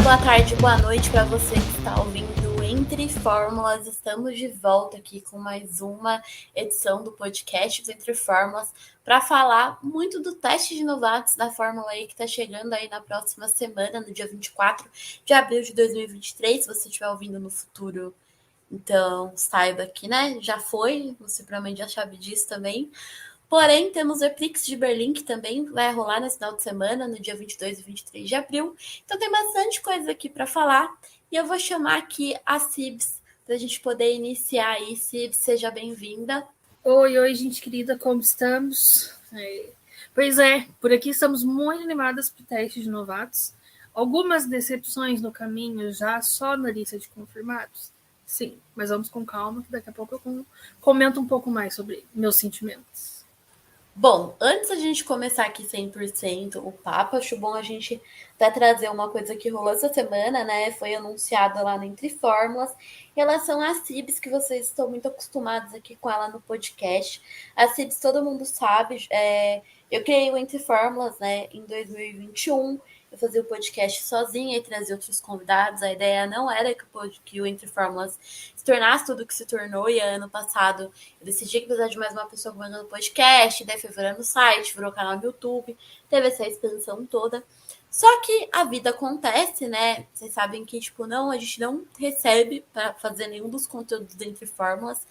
boa tarde, boa noite para você que está ouvindo Entre Fórmulas. Estamos de volta aqui com mais uma edição do podcast do Entre Fórmulas para falar muito do teste de novatos da Fórmula E que está chegando aí na próxima semana, no dia 24 de abril de 2023. Se você estiver ouvindo no futuro, então saiba que, né, já foi, você provavelmente já sabe disso também. Porém, temos o Prix de Berlim, que também vai rolar nesse final de semana, no dia 22 e 23 de abril. Então tem bastante coisa aqui para falar. E eu vou chamar aqui a Cibs, para a gente poder iniciar aí. Cibs, seja bem-vinda. Oi, gente querida, como estamos? Pois é, por aqui estamos muito animadas para o teste de novatos. Algumas decepções no caminho já só na lista de confirmados. Sim, mas vamos com calma, que daqui a pouco eu comento um pouco mais sobre meus sentimentos. Bom, antes da gente começar aqui 100% o papo, acho bom a gente até trazer uma coisa que rolou essa semana, né? Foi anunciada lá no Entre Fórmulas, em relação à Cibs, que vocês estão muito acostumados aqui com ela no podcast. A Cibs, todo mundo sabe, eu criei o Entre Fórmulas, né, em 2021. Eu fazia o podcast sozinha e trazia outros convidados. A ideia não era que o Entre Fórmulas se tornasse tudo que se tornou. E ano passado eu decidi que precisava de mais uma pessoa comandando o podcast. Daí foi virando site, virou canal no YouTube. Teve essa expansão toda. Só que a vida acontece, né? Vocês sabem que, não, a gente não recebe para fazer nenhum dos conteúdos do Entre Fórmulas.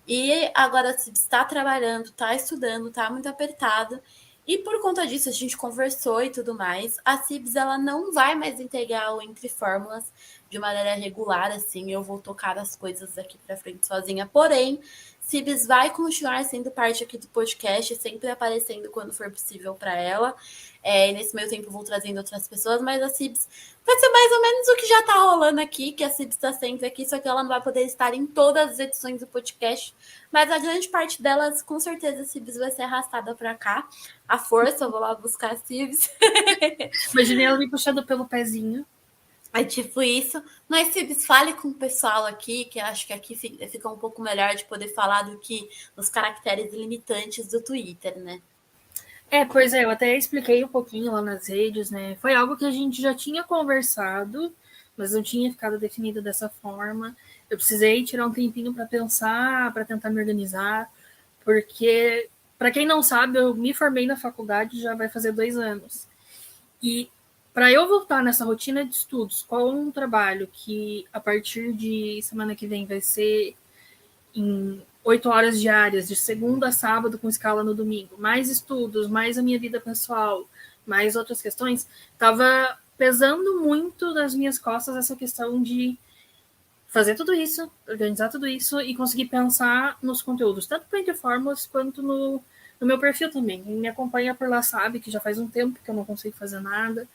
E agora se está trabalhando, está estudando, está muito apertado. E por conta disso, a gente conversou e tudo mais. A Cibs, ela não vai mais integrar o Entre Fórmulas de maneira regular, assim. Eu vou tocar as coisas aqui para frente sozinha. Porém, Cibs vai continuar sendo parte aqui do podcast, sempre aparecendo quando for possível para ela. E nesse meio tempo eu vou trazendo outras pessoas, mas a Cibs vai ser mais ou menos o que já tá rolando aqui, que a Cibs está sempre aqui, só que ela não vai poder estar em todas as edições do podcast. Mas a grande parte delas, com certeza, a Cibs vai ser arrastada para cá. A força, eu vou lá buscar a Cibs. Imaginei ela me puxando pelo pezinho. É tipo isso. Mas, Cibs, fale com o pessoal aqui, que acho que aqui fica um pouco melhor de poder falar do que nos caracteres limitantes do Twitter, né? Pois é, eu até expliquei um pouquinho lá nas redes, né? Foi algo que a gente já tinha conversado, mas não tinha ficado definido dessa forma. Eu precisei tirar um tempinho para pensar, para tentar me organizar, porque, para quem não sabe, eu me formei na faculdade já vai fazer 2 anos. E para eu voltar nessa rotina de estudos com um trabalho que a partir de semana que vem vai ser em 8 horas diárias, de segunda a sábado, com escala no domingo, mais estudos, mais a minha vida pessoal, mais outras questões, estava pesando muito nas minhas costas essa questão de fazer tudo isso, organizar tudo isso e conseguir pensar nos conteúdos, tanto para Entre Fórmulas quanto no meu perfil também. Quem me acompanha por lá sabe que já faz um tempo que eu não consigo fazer nada.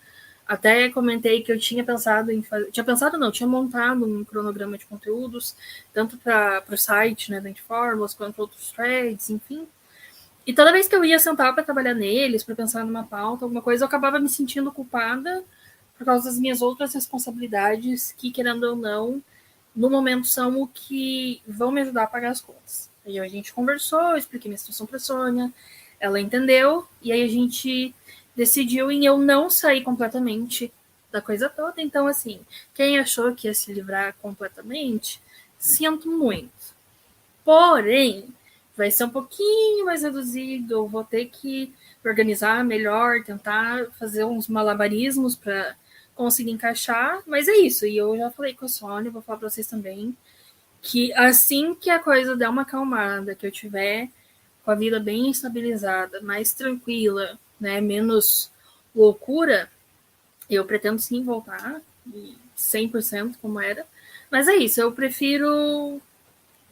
Até comentei que eu tinha pensado em fazer. Tinha montado um cronograma de conteúdos, tanto para o site, né, da Entre Fórmulas, quanto outros threads, enfim. E toda vez que eu ia sentar para trabalhar neles, para pensar numa pauta, alguma coisa, eu acabava me sentindo culpada por causa das minhas outras responsabilidades, que, querendo ou não, no momento são o que vão me ajudar a pagar as contas. Aí a gente conversou, eu expliquei minha situação para a Sônia, ela entendeu, e aí a gente decidiu em eu não sair completamente da coisa toda. Então, assim, quem achou que ia se livrar completamente, sinto muito. Porém, vai ser um pouquinho mais reduzido, eu vou ter que organizar melhor, tentar fazer uns malabarismos para conseguir encaixar, mas é isso. E eu já falei com a Sônia, vou falar para vocês também, que assim que a coisa der uma acalmada, que eu tiver com a vida bem estabilizada, mais tranquila, né, menos loucura, eu pretendo sim voltar 100% como era. Mas é isso, eu prefiro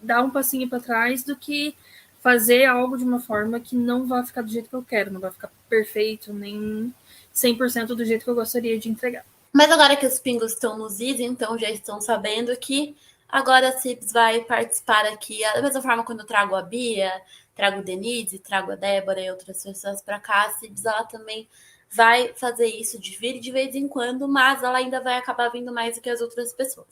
dar um passinho para trás do que fazer algo de uma forma que não vai ficar do jeito que eu quero, não vai ficar perfeito, nem 100% do jeito que eu gostaria de entregar. Mas agora que os pingos estão nos is, então já estão sabendo que agora a Cibs vai participar aqui, da mesma forma quando eu trago a Bia, trago o Denise, trago a Débora e outras pessoas para cá, a Cibs ela também vai fazer isso de vir de vez em quando, mas ela ainda vai acabar vindo mais do que as outras pessoas.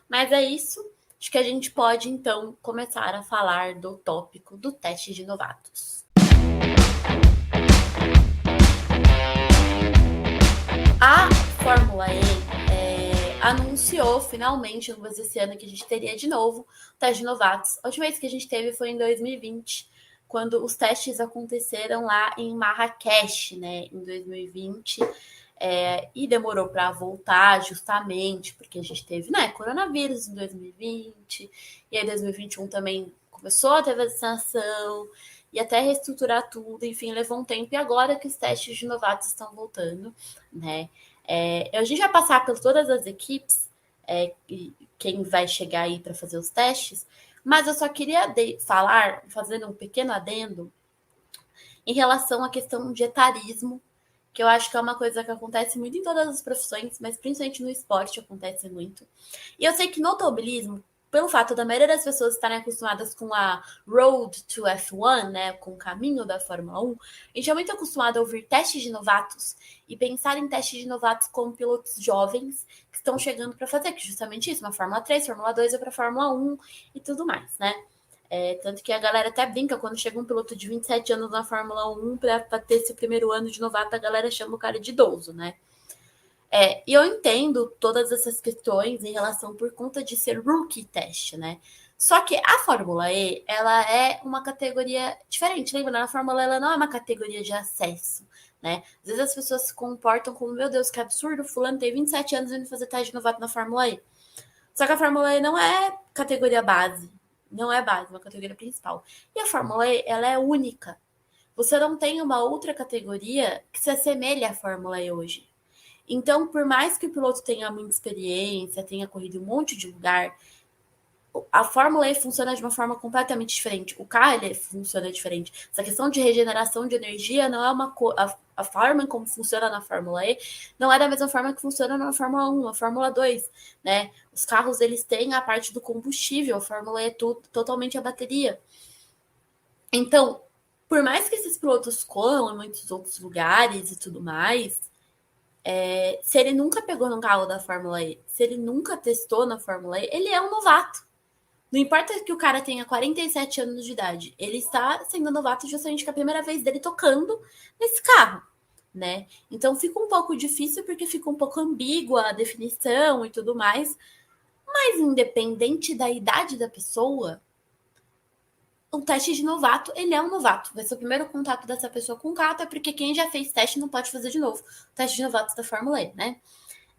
Mas é isso, acho que a gente pode então começar a falar do tópico do teste de novatos. A Fórmula E anunciou finalmente, no começo desse ano, que a gente teria de novo o teste de novatos. A última vez que a gente teve foi em 2020, quando os testes aconteceram lá em Marrakech, né, em 2020. E demorou para voltar justamente porque a gente teve, né, coronavírus em 2020, e aí 2021 também começou a ter vacinação, e até reestruturar tudo, enfim, levou um tempo, e agora que os testes de novatos estão voltando, né, a gente vai passar por todas as equipes, quem vai chegar aí para fazer os testes, mas eu só queria falar, fazendo um pequeno adendo, em relação à questão de etarismo, que eu acho que é uma coisa que acontece muito em todas as profissões, mas principalmente no esporte acontece muito. E eu sei que no automobilismo, pelo fato da maioria das pessoas estarem acostumadas com a Road to F1, né, com o caminho da Fórmula 1, a gente é muito acostumado a ouvir testes de novatos e pensar em testes de novatos como pilotos jovens que estão chegando para fazer, que é justamente isso, uma Fórmula 3, Fórmula 2 ou para Fórmula 1 e tudo mais, né? Tanto que a galera até brinca quando chega um piloto de 27 anos na Fórmula 1 para ter esse primeiro ano de novato, a galera chama o cara de idoso, né? E eu entendo todas essas questões em relação por conta de ser rookie test, né? Só que a Fórmula E, ela é uma categoria diferente. Lembra? Na Fórmula E, ela não é uma categoria de acesso, né? Às vezes as pessoas se comportam como, meu Deus, que absurdo, fulano tem 27 anos indo fazer teste de novato na Fórmula E. Só que a Fórmula E não é categoria base. Não é base, é uma categoria principal. E a Fórmula E, ela é única. Você não tem uma outra categoria que se assemelhe à Fórmula E hoje. Então, por mais que o piloto tenha muita experiência, tenha corrido em um monte de lugar, a Fórmula E funciona de uma forma completamente diferente. O carro ele funciona diferente. Essa questão de regeneração de energia não é uma a forma como funciona na Fórmula E não é da mesma forma que funciona na Fórmula 1, na Fórmula 2, né? Os carros eles têm a parte do combustível, a Fórmula E é tudo, totalmente a bateria. Então, por mais que esses pilotos corram em muitos outros lugares e tudo mais, se ele nunca pegou no carro da Fórmula E, se ele nunca testou na Fórmula E, ele é um novato. Não importa que o cara tenha 47 anos de idade, ele está sendo novato justamente com a primeira vez dele tocando nesse carro, né? Então fica um pouco difícil porque fica um pouco ambígua a definição e tudo mais, mas independente da idade da pessoa, o teste de novato, ele é um novato. Vai ser o primeiro contato dessa pessoa com o carro, é porque quem já fez teste não pode fazer de novo. O teste de novatos da Fórmula E, né?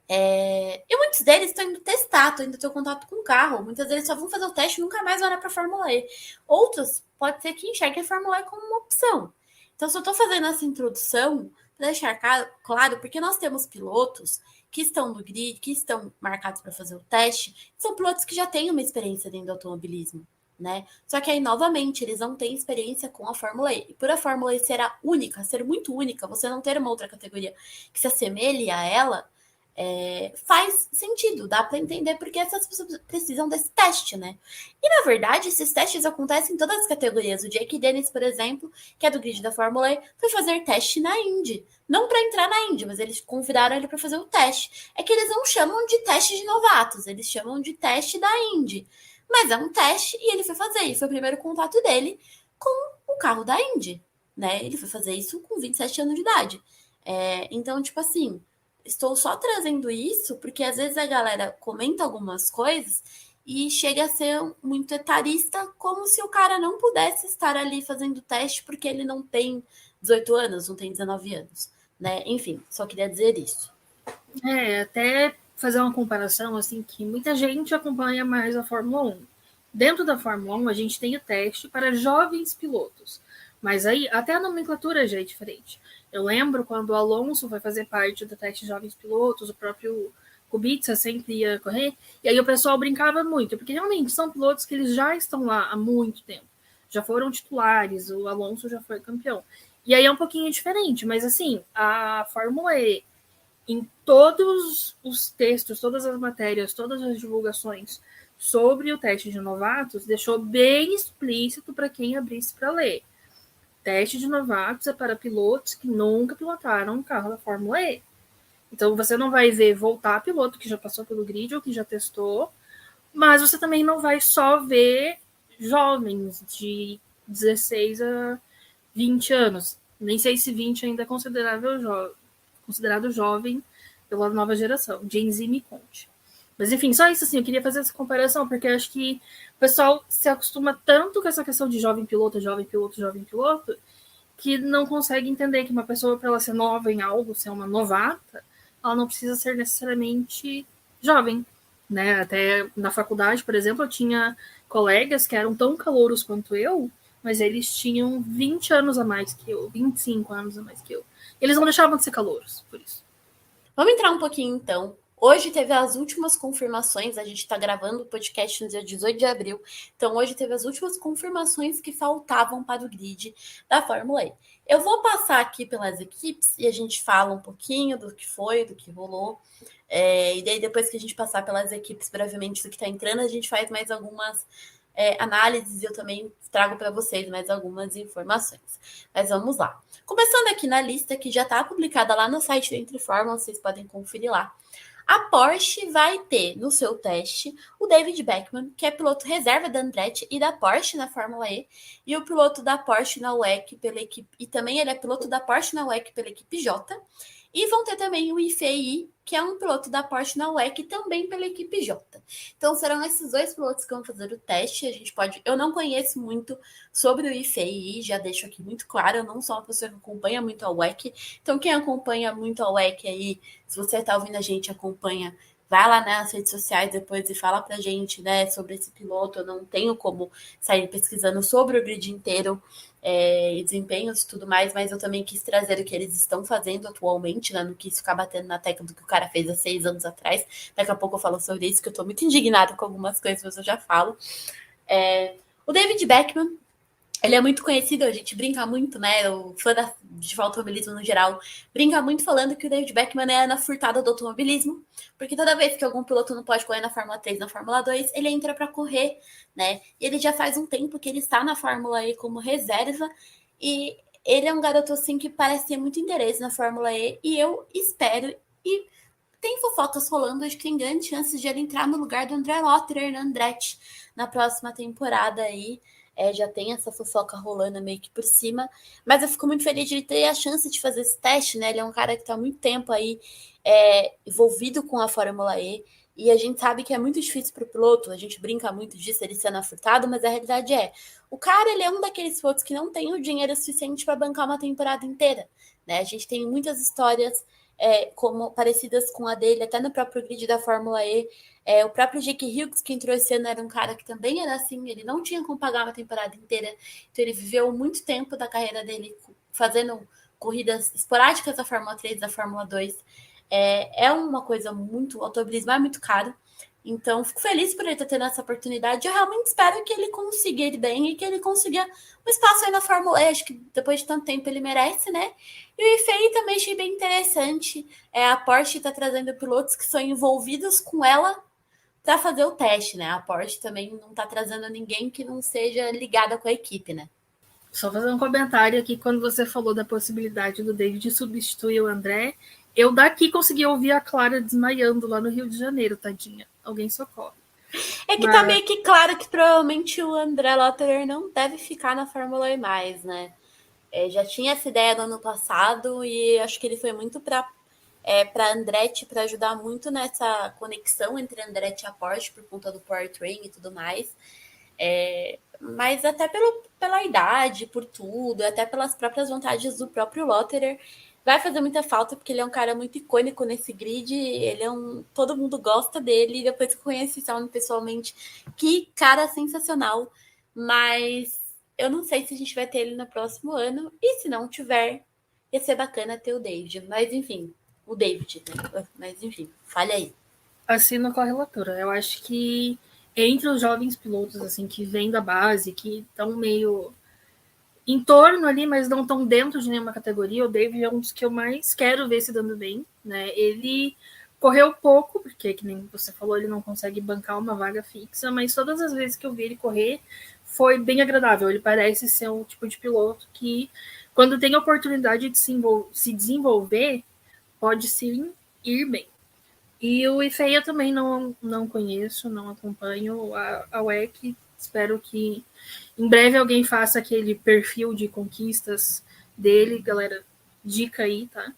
E muitos deles estão indo testar, estão indo ter contato com o carro. Muitas vezes só vão fazer o teste e nunca mais vão olhar para a Fórmula E. Outros, pode ser que enxerguem a Fórmula E como uma opção. Então, se eu estou fazendo essa introdução, para deixar claro, porque nós temos pilotos que estão no grid, que estão marcados para fazer o teste, são pilotos que já têm uma experiência dentro do automobilismo, né? Só que aí, novamente, eles não têm experiência com a Fórmula E. E por a Fórmula E ser a única, ser muito única, você não ter uma outra categoria que se assemelhe a ela, faz sentido, dá para entender porque essas pessoas precisam desse teste, né? E na verdade, esses testes acontecem em todas as categorias. O Jake Dennis, por exemplo, que é do grid da Fórmula E, foi fazer teste na Indy. Não para entrar na Indy, mas eles convidaram ele para fazer o teste. É que eles não chamam de teste de novatos, eles chamam de teste da Indy. Mas é um teste e ele foi fazer. E foi o primeiro contato dele com o carro da Indy, né? Ele foi fazer isso com 27 anos de idade. Então, tipo assim, estou só trazendo isso porque às vezes a galera comenta algumas coisas e chega a ser muito etarista, como se o cara não pudesse estar ali fazendo teste porque ele não tem 18 anos, não tem 19 anos, né? Enfim, só queria dizer isso. Até fazer uma comparação, assim, que muita gente acompanha mais a Fórmula 1. Dentro da Fórmula 1, a gente tem o teste para jovens pilotos, mas aí até a nomenclatura já é diferente. Eu lembro quando o Alonso foi fazer parte do teste de jovens pilotos, o próprio Kubica sempre ia correr, e aí o pessoal brincava muito, porque realmente são pilotos que eles já estão lá há muito tempo, já foram titulares, o Alonso já foi campeão. E aí é um pouquinho diferente, mas assim, a Fórmula E, em todos os textos, todas as matérias, todas as divulgações sobre o teste de novatos, deixou bem explícito para quem abrisse para ler. Teste de novatos é para pilotos que nunca pilotaram um carro da Fórmula E. Então você não vai ver voltar piloto que já passou pelo grid ou que já testou, mas você também não vai só ver jovens de 16 a 20 anos. Nem sei se 20 ainda é considerado jovem pela nova geração. Gen Z me conte. Mas, enfim, só isso, assim, eu queria fazer essa comparação, porque eu acho que o pessoal se acostuma tanto com essa questão de jovem piloto, jovem piloto, jovem piloto, que não consegue entender que uma pessoa, para ela ser nova em algo, ser uma novata, ela não precisa ser necessariamente jovem, né? Até na faculdade, por exemplo, eu tinha colegas que eram tão calouros quanto eu, mas eles tinham 20 anos a mais que eu, 25 anos a mais que eu. Eles não deixavam de ser calouros, por isso. Vamos entrar um pouquinho então. Hoje teve as últimas confirmações, a gente está gravando o podcast no dia 18 de abril, então hoje teve as últimas confirmações que faltavam para o grid da Fórmula E. Eu vou passar aqui pelas equipes e a gente fala um pouquinho do que foi, do que rolou, e daí depois que a gente passar pelas equipes brevemente do que está entrando, a gente faz mais algumas análises e eu também trago para vocês mais algumas informações. Mas vamos lá. Começando aqui na lista que já está publicada lá no site da Entre Fórmulas, vocês podem conferir lá. A Porsche vai ter no seu teste o David Beckman, que é piloto reserva da Andretti e da Porsche na Fórmula E, e o piloto da Porsche na WEC pela equipe, e também ele é piloto da Porsche na WEC pela equipe J. E vão ter também o IFEI, que é um piloto da Porsche na WEC também pela equipe J. Então serão esses dois pilotos que vão fazer o teste. A gente pode. Eu não conheço muito sobre o IFEI, já deixo aqui muito claro. Eu não sou uma pessoa que acompanha muito a WEC. Então, quem acompanha muito a WEC aí, se você está ouvindo a gente, acompanha. Vai lá nas redes sociais depois e fala pra gente, né, sobre esse piloto. Eu não tenho como sair pesquisando sobre o grid inteiro, e desempenhos e tudo mais, mas eu também quis trazer o que eles estão fazendo atualmente, né? Não quis ficar batendo na tecla do que o cara fez há 6 anos atrás. Daqui a pouco eu falo sobre isso, que eu tô muito indignado com algumas coisas, mas eu já falo. O David Beckman, ele é muito conhecido, a gente brinca muito, né? O fã de automobilismo no geral brinca muito falando que o David Beckman é a Ana Furtado do automobilismo, porque toda vez que algum piloto não pode correr na Fórmula 3, na Fórmula 2, ele entra para correr, né? E ele já faz um tempo que ele está na Fórmula E como reserva, e ele é um garoto assim que parece ter muito interesse na Fórmula E, e eu espero e tem fofocas rolando, acho que tem grandes chances de ele entrar no lugar do André Lotterer na Andretti na próxima temporada aí. Já tem essa fofoca rolando meio que por cima, mas eu fico muito feliz de ele ter a chance de fazer esse teste, né? Ele é um cara que está há muito tempo aí envolvido com a Fórmula E, e a gente sabe que é muito difícil para o piloto, a gente brinca muito disso, ele sendo afurtado, mas a realidade o cara, ele é um daqueles pilotos que não tem o dinheiro suficiente para bancar uma temporada inteira, né? A gente tem muitas histórias como parecidas com a dele, até no próprio grid da Fórmula E. O próprio Jake Hughes, que entrou esse ano, era um cara que também era assim, ele não tinha como pagar uma temporada inteira, então ele viveu muito tempo da carreira dele fazendo corridas esporádicas da Fórmula 3, da Fórmula 2. É uma coisa muito, o automobilismo é muito caro, então fico feliz por ele estar tendo essa oportunidade. Eu realmente espero que ele consiga ir bem e que ele consiga um espaço aí na Fórmula E. Acho que depois de tanto tempo ele merece, né? E o IFEI também achei bem interessante. A Porsche está trazendo pilotos que são envolvidos com ela para fazer o teste, né? A Porsche também não está trazendo ninguém que não seja ligada com a equipe, né? Só fazer um comentário aqui, quando você falou da possibilidade do David substituir o André, eu daqui consegui ouvir a Clara desmaiando lá no Rio de Janeiro, tadinha. Alguém socorre. É que tá meio que claro que provavelmente o André Lotterer não deve ficar na Fórmula E mais, né? Já tinha essa ideia no ano passado e acho que ele foi muito para Andretti, para ajudar muito nessa conexão entre Andretti e a Porsche por conta do powertrain e tudo mais. Mas até pela idade, por tudo, até pelas próprias vantagens do próprio Lotterer, vai fazer muita falta, porque ele é um cara muito icônico nesse grid, ele é todo mundo gosta dele, e depois que eu conheci o pessoalmente, que cara sensacional, mas eu não sei se a gente vai ter ele no próximo ano, e se não tiver, ia ser bacana ter o David, mas enfim, o David, né? Mas enfim, falha aí. Assino com a relatora. Eu acho que entre os jovens pilotos assim que vêm da base, que estão meio em torno ali, mas não estão dentro de nenhuma categoria, o David é um dos que eu mais quero ver se dando bem, né? Ele correu pouco, porque, que nem você falou, ele não consegue bancar uma vaga fixa, mas todas as vezes que eu vi ele correr, foi bem agradável. Ele parece ser um tipo de piloto que, quando tem a oportunidade de se desenvolver, pode sim ir bem. E o IFEI eu também não conheço, não acompanho a WEC. Espero que em breve alguém faça aquele perfil de conquistas dele, galera. Dica aí, tá?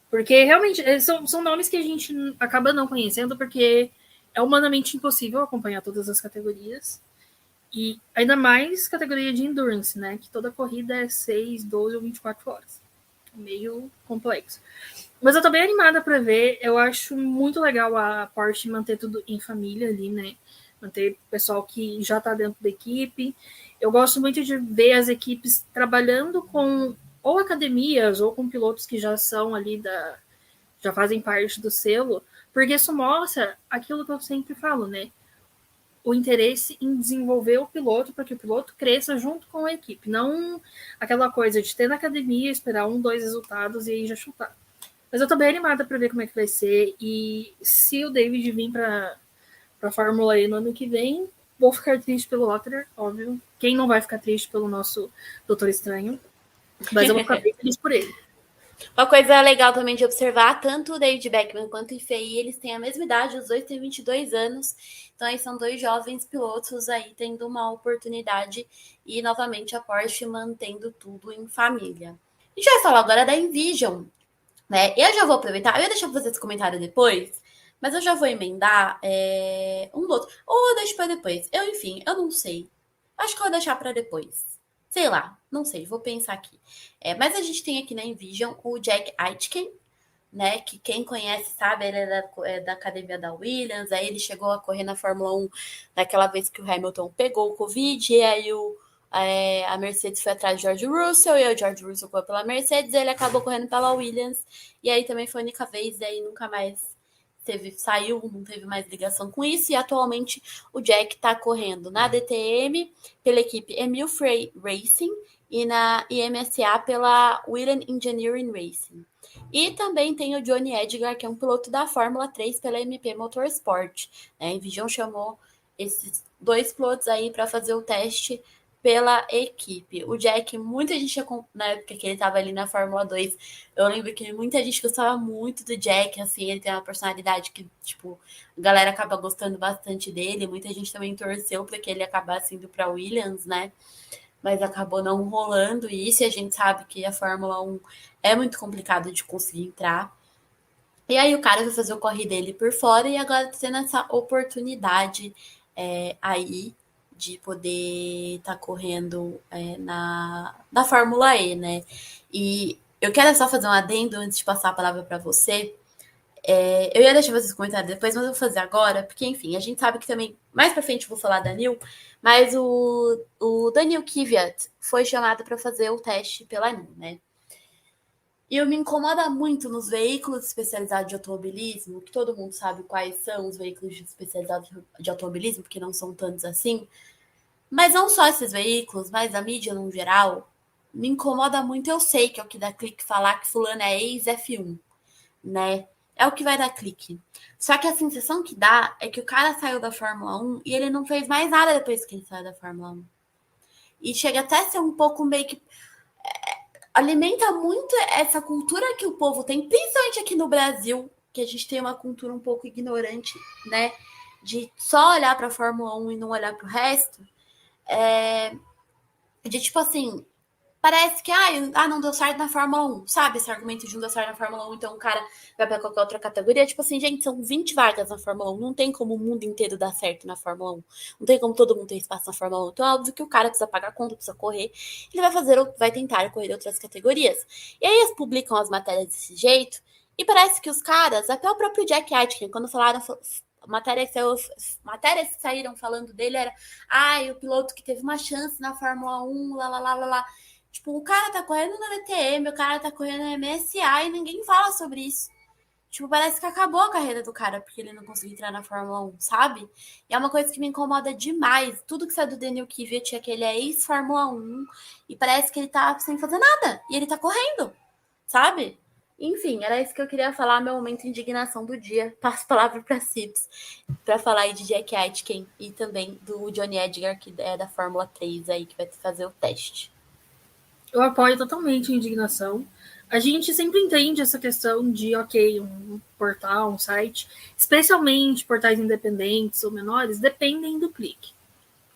Porque realmente são nomes que a gente acaba não conhecendo, porque é humanamente impossível acompanhar todas as categorias. E ainda mais categoria de endurance, né? Que toda corrida é 6, 12 ou 24 horas. Meio complexo. Mas eu tô bem animada para ver. Eu acho muito legal a Porsche manter tudo em família ali, né? Manter o pessoal que já tá dentro da equipe. Eu gosto muito de ver as equipes trabalhando com ou academias ou com pilotos que já são ali já fazem parte do selo, porque isso mostra aquilo que eu sempre falo, né? O interesse em desenvolver o piloto para que o piloto cresça junto com a equipe, não aquela coisa de ter na academia, esperar 1, 2 resultados e aí já chutar. Mas eu tô bem animada para ver como é que vai ser, e se o David vir para a Fórmula E no ano que vem, vou ficar triste pelo Lotterer, óbvio. Quem não vai ficar triste pelo nosso Doutor Estranho? Mas eu vou ficar bem feliz por ele. Uma coisa legal também de observar, tanto o David Beckham quanto o Fei, eles têm a mesma idade, os dois têm 22 anos, então aí são dois jovens pilotos aí tendo uma oportunidade e novamente a Porsche mantendo tudo em família. A gente vai falar agora da Envision, né? Eu já vou aproveitar, eu ia deixar pra fazer esse comentário depois, mas eu já vou emendar um do outro, ou eu deixo pra depois. Enfim, eu não sei. Acho que eu vou deixar pra depois. Sei lá, não sei, vou pensar aqui. Mas a gente tem aqui na Envision o Jack Aitken, né? Que quem conhece sabe, ele da academia da Williams. Aí ele chegou a correr na Fórmula 1 naquela vez que o Hamilton pegou o Covid, e aí a Mercedes foi atrás de George Russell, e o George Russell foi pela Mercedes, e ele acabou correndo pela Williams, e aí também foi a única vez, e aí nunca mais saiu, não teve mais ligação com isso, e atualmente o Jack está correndo na DTM pela equipe Emil Frey Racing e na IMSA pela Williams Engineering Racing. E também tem o Johnny Edgar, que é um piloto da Fórmula 3 pela MP Motorsport. A Envision chamou esses dois pilotos aí para fazer o teste pela equipe. O Jack, muita gente, na época que ele estava ali na Fórmula 2, eu lembro que muita gente gostava muito do Jack, assim, ele tem uma personalidade que, tipo, a galera acaba gostando bastante dele, muita gente também torceu para que ele acabasse indo para Williams, né? Mas acabou não rolando isso, e a gente sabe que a Fórmula 1 é muito complicado de conseguir entrar. E aí o cara vai fazer o corre dele por fora, e agora tá tendo essa oportunidade aí de poder estar correndo na Fórmula E, né? E eu quero só fazer um adendo antes de passar a palavra para você. Eu ia deixar vocês comentarem depois, mas eu vou fazer agora, porque, enfim, a gente sabe que também, mais pra frente eu vou falar da Nil, mas o Daniel Kvyat foi chamado para fazer o teste pela Nil, né? E eu me incomoda muito nos veículos especializados de automobilismo, que todo mundo sabe quais são os veículos especializados de automobilismo, porque não são tantos assim, mas não só esses veículos, mas a mídia no geral, me incomoda muito. Eu sei que é o que dá clique falar que fulano é ex-F1, né? É o que vai dar clique. Só que a sensação que dá é que o cara saiu da Fórmula 1 e ele não fez mais nada depois que ele saiu da Fórmula 1. E chega até a ser um pouco meio que alimenta muito essa cultura que o povo tem, principalmente aqui no Brasil, que a gente tem uma cultura um pouco ignorante, né? De só olhar para a Fórmula 1 e não olhar para o resto. De tipo assim, parece que não deu certo na Fórmula 1, sabe? Esse argumento de não deu certo na Fórmula 1, então o cara vai para qualquer outra categoria. Tipo assim, gente, são 20 vagas na Fórmula 1, não tem como o mundo inteiro dar certo na Fórmula 1, não tem como todo mundo ter espaço na Fórmula 1. Então é óbvio que o cara precisa pagar conta, precisa correr, ele vai tentar correr outras categorias. E aí eles publicam as matérias desse jeito, e parece que os caras, até o próprio Jack Aitken, quando falaram matérias que saíram falando dele era o piloto que teve uma chance na Fórmula 1, lá, lá, lá, lá, lá. Tipo, o cara tá correndo na DTM, o cara tá correndo na MSA e ninguém fala sobre isso. Tipo, parece que acabou a carreira do cara porque ele não conseguiu entrar na Fórmula 1, sabe? E é uma coisa que me incomoda demais. Tudo que sai do Daniel Kvyat é que ele é ex-Fórmula 1 e parece que ele tá sem fazer nada. E ele tá correndo, sabe? Enfim, era isso que eu queria falar, meu momento de indignação do dia. Passo a palavra para Cips, para falar aí de Jack Aitken e também do Johnny Edgar, que é da Fórmula 3 aí, que vai fazer o teste. Eu apoio totalmente a indignação. A gente sempre entende essa questão de, um portal, um site, especialmente portais independentes ou menores, dependem do clique.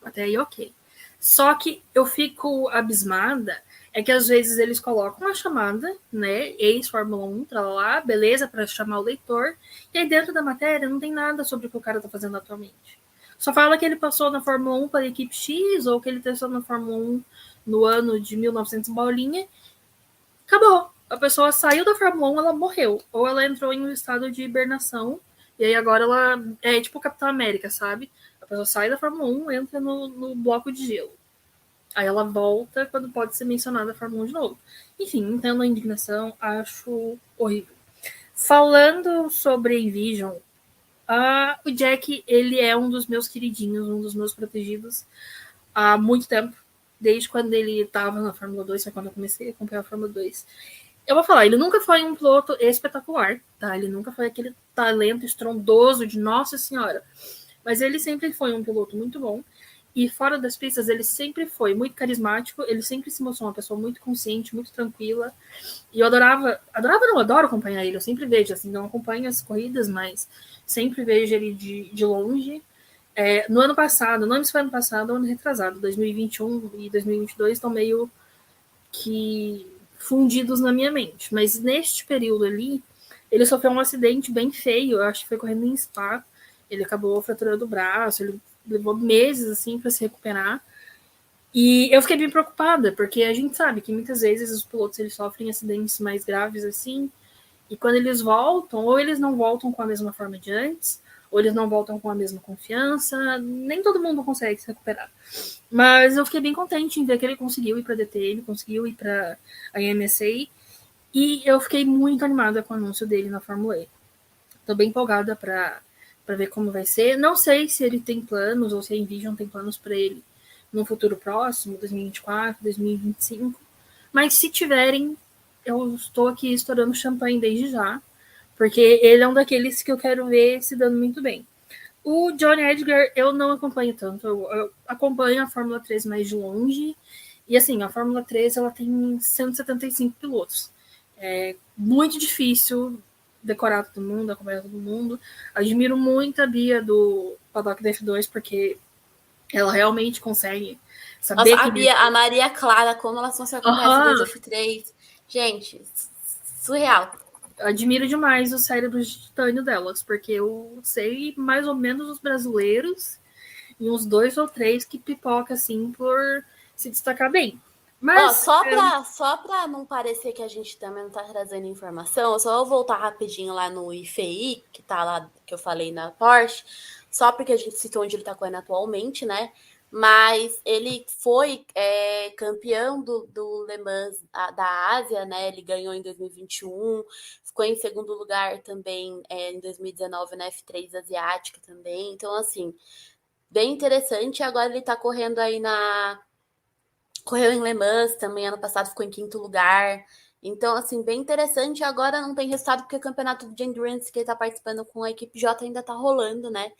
Até aí, ok. Só que eu fico abismada é que às vezes eles colocam uma chamada, né, ex-Fórmula 1, pra lá, beleza, para chamar o leitor, e aí dentro da matéria não tem nada sobre o que o cara tá fazendo atualmente. Só fala que ele passou na Fórmula 1 para a equipe X, ou que ele testou na Fórmula 1 no ano de 1900 bolinha. Acabou. A pessoa saiu da Fórmula 1, ela morreu. Ou ela entrou em um estado de hibernação, e aí agora ela é tipo o Capitão América, sabe? A pessoa sai da Fórmula 1, entra no bloco de gelo. Aí ela volta quando pode ser mencionada a Fórmula 1 de novo. Enfim, entendo a indignação, acho horrível. Falando sobre Envision, o Jack, ele é um dos meus queridinhos, um dos meus protegidos há muito tempo. Desde quando ele estava na Fórmula 2, foi quando eu comecei a acompanhar a Fórmula 2. Eu vou falar, ele nunca foi um piloto espetacular, tá? Ele nunca foi aquele talento estrondoso de Nossa Senhora. Mas ele sempre foi um piloto muito bom. E fora das pistas, ele sempre foi muito carismático, ele sempre se mostrou uma pessoa muito consciente, muito tranquila. E eu adoro acompanhar ele, eu sempre vejo, assim, não acompanho as corridas, mas sempre vejo ele de longe. No ano passado, não sei se foi ano passado ou ano retrasado, 2021 e 2022 estão meio que fundidos na minha mente. Mas neste período ali, ele sofreu um acidente bem feio, eu acho que foi correndo em Spa. Ele acabou fraturando o braço, ele levou meses assim para se recuperar. E eu fiquei bem preocupada, porque a gente sabe que muitas vezes os pilotos eles sofrem acidentes mais graves assim, e quando eles voltam, ou eles não voltam com a mesma forma de antes, ou eles não voltam com a mesma confiança, nem todo mundo consegue se recuperar. Mas eu fiquei bem contente em ver que ele conseguiu ir para a DTM, conseguiu ir para a IMSA, e eu fiquei muito animada com o anúncio dele na Fórmula E. Estou bem empolgada para ver como vai ser. Não sei se ele tem planos, ou se a Envision tem planos para ele no futuro próximo, 2024, 2025. Mas se tiverem, eu estou aqui estourando champanhe desde já, porque ele é um daqueles que eu quero ver se dando muito bem. O Johnny Edgar eu não acompanho tanto, eu acompanho a Fórmula 3 mais de longe, e assim, a Fórmula 3 ela tem 175 pilotos. É muito difícil decorar todo mundo, acompanhar todo mundo. Admiro muito a Bia do Paddock da F2, porque ela realmente consegue Nossa, saber a que. Bia, a Maria Clara, como elas vão se acompanhar F2, Aham, F3. Gente, surreal. admiro demais os cérebros de titânio delas, porque eu sei mais ou menos os brasileiros e uns 2 ou 3 que pipoca assim por se destacar bem. Ó, Mas só pra não parecer que a gente também não tá trazendo informação, eu só vou voltar rapidinho lá no IFEI, que tá lá, que eu falei na Porsche, só porque a gente citou onde ele tá correndo atualmente, né? Mas ele foi campeão do Le Mans da Ásia, né? Ele ganhou em 2021, ficou em segundo lugar também em 2019 na F3 Asiática também. Então, assim, bem interessante. Agora ele tá correndo aí Correu em Le Mans também, ano passado ficou em quinto lugar. Então, assim, bem interessante. Agora não tem resultado porque o campeonato de Endurance que ele tá participando com a equipe J ainda tá rolando, né?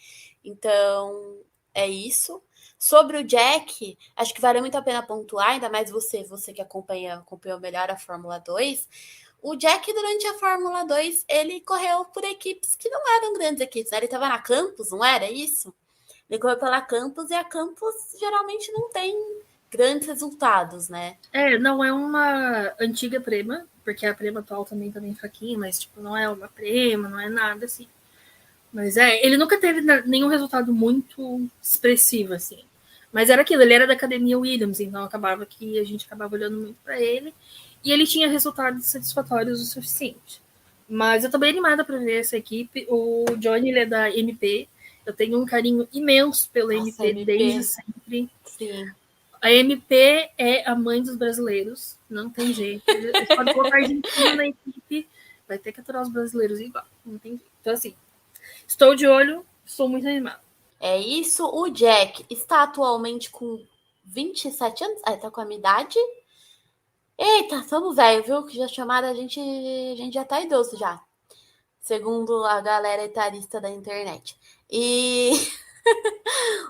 Então, é isso. Sobre o Jack, acho que vale muito a pena pontuar, ainda mais você que acompanhou melhor a Fórmula 2. O Jack, durante a Fórmula 2, ele correu por equipes que não eram grandes equipes, né? Ele tava na Campus, não era isso? Ele correu pela Campus e a Campus geralmente não tem grandes resultados, né? não é uma antiga Prema, porque a Prema atual também tá bem fraquinha, mas tipo, não é uma Prema, não é nada assim. Mas ele nunca teve nenhum resultado muito expressivo, assim. Mas era aquilo, ele era da academia Williams, então acabava que a gente acabava olhando muito para ele. E ele tinha resultados satisfatórios o suficiente. Mas eu tô bem animada para ver essa equipe. O Johnny, ele é da MP. Eu tenho um carinho imenso pela Nossa, MP desde MP, sempre. sim. A MP é a mãe dos brasileiros, não tem jeito. Eles podem colocar argentino na equipe, vai ter que aturar os brasileiros igual, não tem jeito. Então, assim, estou de olho, estou muito animado. É isso. O Jack está atualmente com 27 anos. Ah, tá com a minha idade. Eita, somos velho, viu? Que já chamaram a gente já tá idoso já. Segundo a galera etarista da internet. E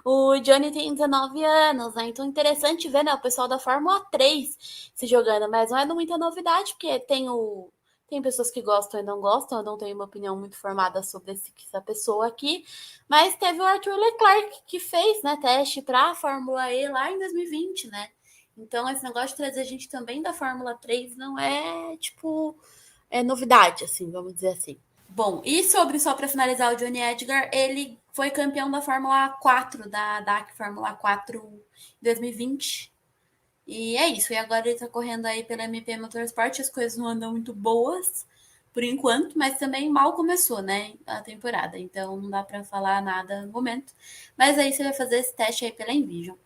o Johnny tem 19 anos, né? Então interessante ver, né? O pessoal da Fórmula 3 se jogando, mas não é muita novidade, porque tem pessoas que gostam e não gostam, eu não tenho uma opinião muito formada sobre essa pessoa aqui, mas teve o Arthur Leclerc que fez, né, teste para a Fórmula E lá em 2020, né? Então, esse negócio de trazer gente também da Fórmula 3 não é, tipo, é novidade, assim, vamos dizer assim. Bom, e sobre, só para finalizar, o Johnny Edgar, ele foi campeão da Fórmula 4, da DAC Fórmula 4 em 2020. E é isso. E agora ele tá correndo aí pela MP Motorsport. As coisas não andam muito boas por enquanto, mas também mal começou, né? A temporada. Então não dá pra falar nada no momento. Mas aí você vai fazer esse teste aí pela Envision.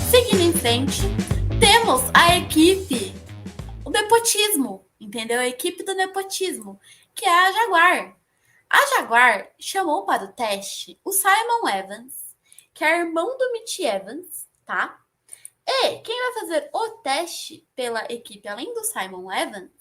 Seguindo em frente, temos a equipe, o nepotismo, entendeu? A equipe do nepotismo, que é a Jaguar. A Jaguar chamou para o teste o Simon Evans, que é irmão do Mitch Evans, tá? E quem vai fazer o teste pela equipe, além do Simon Evans,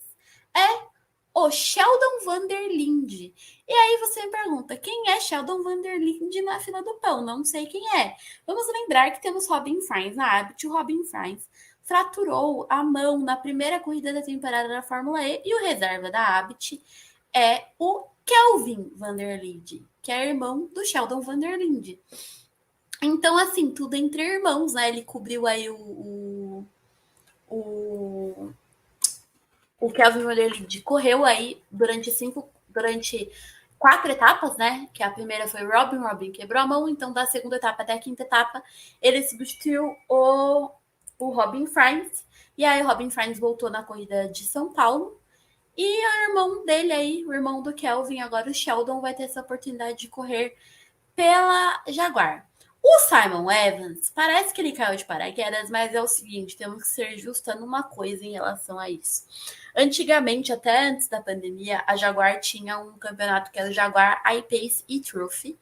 é o Sheldon Van der Linde. E aí você me pergunta, quem é Sheldon Van der Linde na fila do pão? Não sei quem é. Vamos lembrar que temos Robin Fries na Abt. O Robin Fries fraturou a mão na primeira corrida da temporada da Fórmula E e o reserva da Abt é o Kelvin Van der Linde, que é irmão do Sheldon Van der Linde. Então, assim, tudo entre irmãos, né? Ele cobriu aí o Kelvin Van der Linde correu aí durante 4 etapas, né? Que a primeira foi Robin quebrou a mão, então da segunda etapa até a quinta etapa, ele substituiu o Robin Fries, e aí o Robin Fries voltou na corrida de São Paulo, e o irmão dele aí, o irmão do Kelvin, agora o Sheldon, vai ter essa oportunidade de correr pela Jaguar. O Simon Evans, parece que ele caiu de paraquedas, mas é o seguinte, temos que ser justa numa coisa em relação a isso. Antigamente, até antes da pandemia, a Jaguar tinha um campeonato que era o Jaguar I-Pace e-Trophy,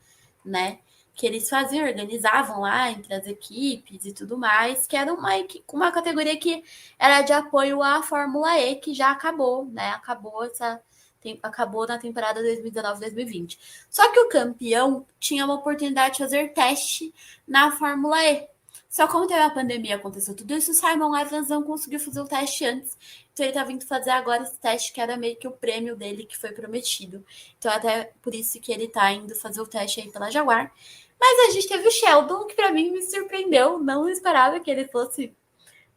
né? Que eles faziam, organizavam lá entre as equipes e tudo mais, que era uma categoria que era de apoio à Fórmula E, que já acabou, né? Acabou na temporada 2019-2020. Só que o campeão tinha uma oportunidade de fazer teste na Fórmula E. Só como teve a pandemia, aconteceu tudo isso, o Simon Evans não conseguiu fazer o teste antes. Então ele tá vindo fazer agora esse teste, que era meio que o prêmio dele que foi prometido. Então até por isso que ele tá indo fazer o teste aí pela Jaguar. Mas a gente teve o Sheldon, que para mim me surpreendeu. Não esperava que ele fosse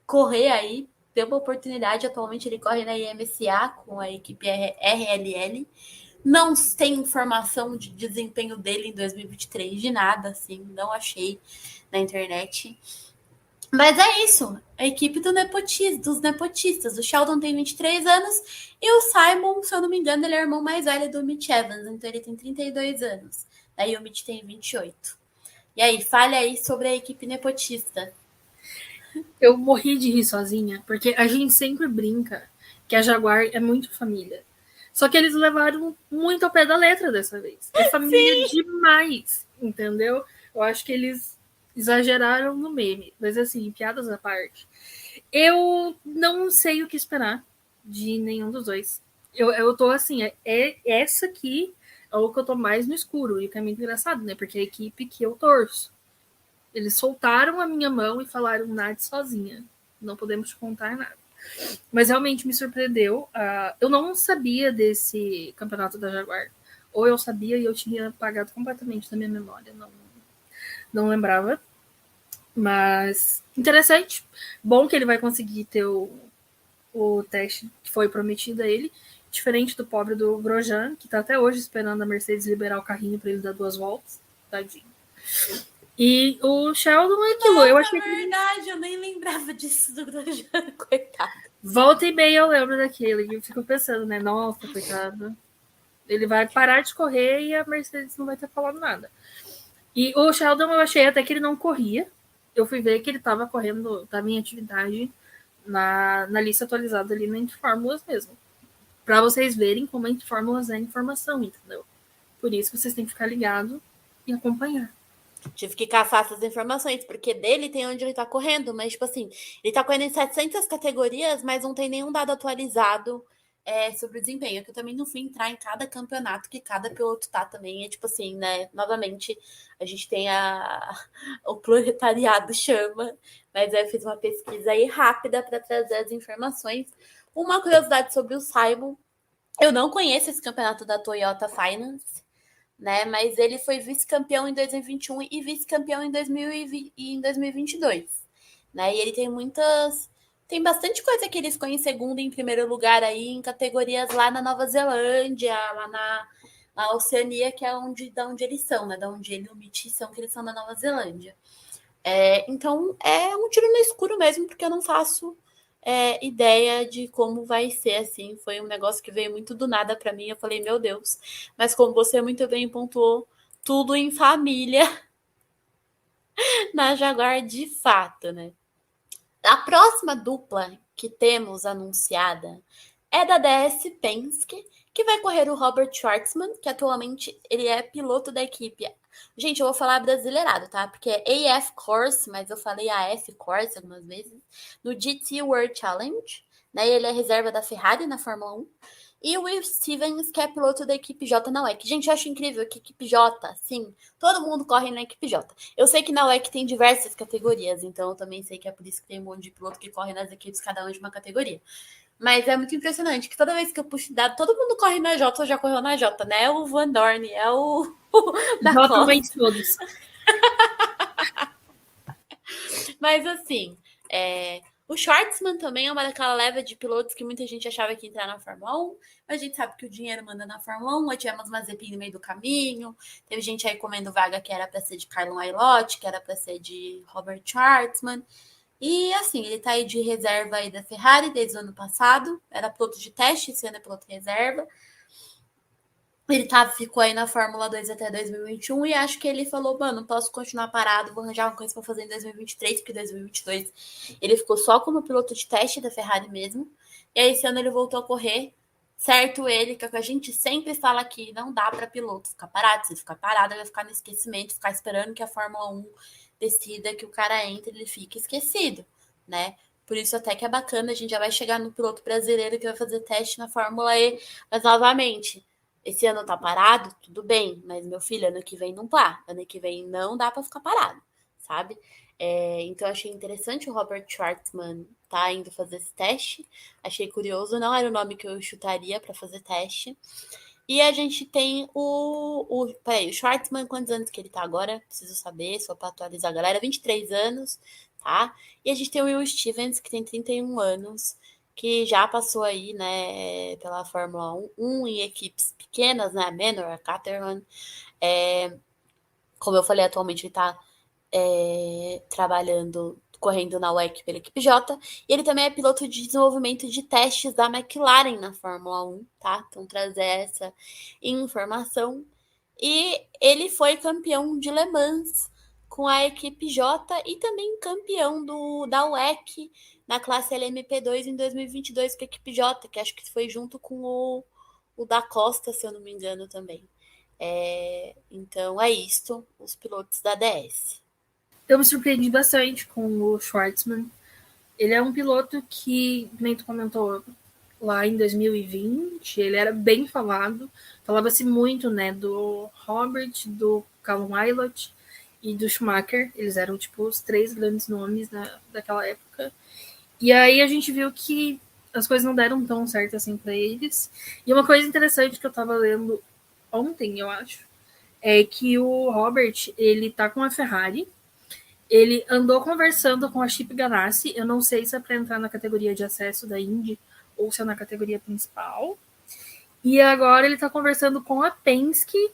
correr aí, deu uma oportunidade. Atualmente ele corre na IMSA com a equipe RLL. Não tem informação de desempenho dele em 2023 de nada, assim, não achei na internet. Mas é isso, a equipe dos nepotistas. O Sheldon tem 23 anos e o Simon, se eu não me engano, ele é o irmão mais velho do Mitch Evans, então ele tem 32 anos. Daí o Mitch tem 28. E aí, fale aí sobre a equipe nepotista. Eu morri de rir sozinha, porque a gente sempre brinca que a Jaguar é muito família. Só que eles levaram muito ao pé da letra dessa vez. É família demais, entendeu? Eu acho que eles exageraram no meme. Mas assim, piadas à parte. Eu não sei o que esperar de nenhum dos dois. Eu tô assim, essa aqui é o que eu tô mais no escuro. E o que é muito engraçado, né? Porque é a equipe que eu torço. Eles soltaram a minha mão e falaram, nade sozinha. Não podemos te contar nada. Mas realmente me surpreendeu. Eu não sabia desse campeonato da Jaguar. Ou eu sabia e eu tinha apagado completamente da minha memória. Não lembrava. Mas interessante. Bom que ele vai conseguir ter o teste que foi prometido a ele. Diferente do pobre do Grosjean, que tá até hoje esperando a Mercedes liberar o carrinho para ele dar 2 voltas. Tadinho. E o Sheldon é aquilo. Nossa, eu achei verdade, eu nem lembrava disso do Grosjean, coitado. Volta e meia eu lembro daquele. E eu fico pensando, né? Nossa, coitado. Ele vai parar de correr e a Mercedes não vai ter falado nada. E o Sheldon eu achei até que ele não corria. Eu fui ver que ele estava correndo da minha atividade na lista atualizada ali na Entre Fórmulas mesmo. Para vocês verem como a Entre Fórmulas é informação, entendeu? Por isso vocês têm que ficar ligado e acompanhar. Tive que caçar essas informações, porque dele tem onde ele tá correndo, mas, tipo assim, ele tá correndo em 700 categorias, mas não tem nenhum dado atualizado sobre o desempenho, que eu também não fui entrar em cada campeonato que cada piloto tá também, é tipo assim, né, novamente, a gente tem o proletariado chama, mas eu fiz uma pesquisa aí rápida para trazer as informações. Uma curiosidade sobre o Simon, eu não conheço esse campeonato da Toyota Finance, né? Mas ele foi vice-campeão em 2021 e vice-campeão em 2020, e em 2022, né? E ele tem bastante coisa que ele ficou em segundo e em primeiro lugar aí em categorias lá na Nova Zelândia, lá na Oceania, que é da onde eles são, né? Da onde ele e o Mitch são, que eles são da Nova Zelândia. Então é um tiro no escuro mesmo, porque eu não faço ideia de como vai ser assim. Foi um negócio que veio muito do nada para mim. Eu falei, meu Deus, mas como você muito bem pontuou, tudo em família na Jaguar de fato, né? A próxima dupla que temos anunciada é da DS Penske, que vai correr o Robert Schwartzman, que atualmente ele é piloto da equipe. Gente, eu vou falar brasileirado, tá? Porque é AF Course, mas eu falei AF Course algumas vezes. No GT World Challenge, né? Ele é reserva da Ferrari na Fórmula 1. E o Will Stevens, que é piloto da equipe J na WEC. Gente, eu acho incrível que equipe J, sim, todo mundo corre na equipe J. Eu sei que na WEC tem diversas categorias, então eu também sei que é por isso que tem um monte de piloto que corre nas equipes, cada um de uma categoria. Mas é muito impressionante que toda vez que eu puxo dado, todo mundo corre na J, já correu na J, né? É o Van Dorn, é o da Jota Costa. vence todos. Mas assim, o Schwartzman também é uma daquela leva de pilotos que muita gente achava que ia entrar na Fórmula 1, mas a gente sabe que o dinheiro manda na Fórmula 1, aí tivemos Mazepin no meio do caminho, teve gente aí comendo vaga que era para ser de Carlon Aylott, que era para ser de Robert Schwartzman, e assim, ele tá aí de reserva aí da Ferrari desde o ano passado, era piloto de teste, esse ano é piloto reserva, ele ficou aí na Fórmula 2 até 2021 e acho que ele falou, mano, posso continuar parado, vou arranjar uma coisa para fazer em 2023, porque em 2022 ele ficou só como piloto de teste da Ferrari mesmo. E aí esse ano ele voltou a correr, certo ele, que a gente sempre fala aqui, não dá para piloto ficar parado, se ele ficar parado ele vai ficar no esquecimento, ficar esperando que a Fórmula 1 decida que o cara entre, ele fica esquecido, né? Por isso até que é bacana, a gente já vai chegar no piloto brasileiro que vai fazer teste na Fórmula E, mas novamente, esse ano tá parado, tudo bem, mas meu filho, ano que vem não tá. Ano que vem não dá para ficar parado, sabe? Então achei interessante o Robert Schwartzman tá indo fazer esse teste. Achei curioso, não era o nome que eu chutaria para fazer teste. E a gente tem peraí, o Schwartzman, quantos anos que ele tá agora? Preciso saber, só para atualizar a galera. 23 anos, tá? E a gente tem o Will Stevens, que tem 31 anos, que já passou aí, né, pela Fórmula 1 em equipes pequenas, né, a Manor, a Caterham. Como eu falei, atualmente ele tá trabalhando, correndo na WEC pela equipe J. E ele também é piloto de desenvolvimento de testes da McLaren na Fórmula 1, tá? Então, trazer essa informação. E ele foi campeão de Le Mans com a equipe J e também campeão da WEC na classe LMP2 em 2022 com a equipe J, que acho que foi junto com o da Costa, se eu não me engano, também. Então é isto, os pilotos da DS. Eu me surpreendi bastante com o Schwartzman. Ele é um piloto que, nem tu comentou, lá em 2020, ele era bem falado. Falava-se muito, né, do Robert, do Callum Aylott e do Schumacher. Eles eram, tipo, os três grandes nomes daquela época. E aí a gente viu que as coisas não deram tão certo assim para eles. E uma coisa interessante que eu tava lendo ontem, eu acho, é que o Robert, ele tá com a Ferrari. Ele andou conversando com a Chip Ganassi. Eu não sei se é para entrar na categoria de acesso da Indy ou se é na categoria principal. E agora ele tá conversando com a Penske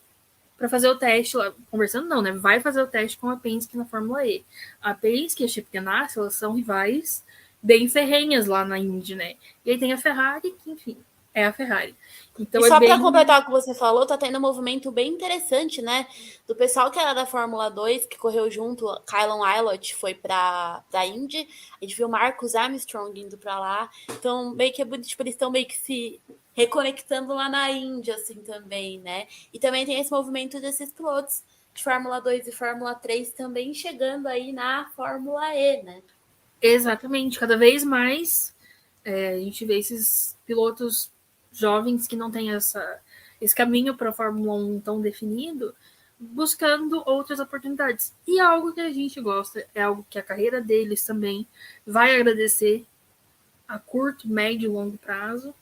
para fazer o teste lá. Conversando não, né? Vai fazer o teste com a Penske na Fórmula E. A Penske e a Chip Ganassi, elas são rivais bem ferrenhas lá na Indy, né? E aí tem a Ferrari, que, enfim, é a Ferrari. E Então é só para bem. completar o que você falou, tá tendo um movimento bem interessante, né? Do pessoal que era da Fórmula 2, que correu junto, Kylon Aylott foi pra Indy, a gente viu Marcus Armstrong indo pra lá. Então, meio que tipo, eles estão meio que se reconectando lá na Indy, assim, também, né? E também tem esse movimento desses pilotos de Fórmula 2 e Fórmula 3 também chegando aí na Fórmula E, né? Exatamente, cada vez mais a gente vê esses pilotos jovens que não têm esse caminho para a Fórmula 1 tão definido, buscando outras oportunidades. E é algo que a gente gosta, é algo que a carreira deles também vai agradecer a curto, médio e longo prazo.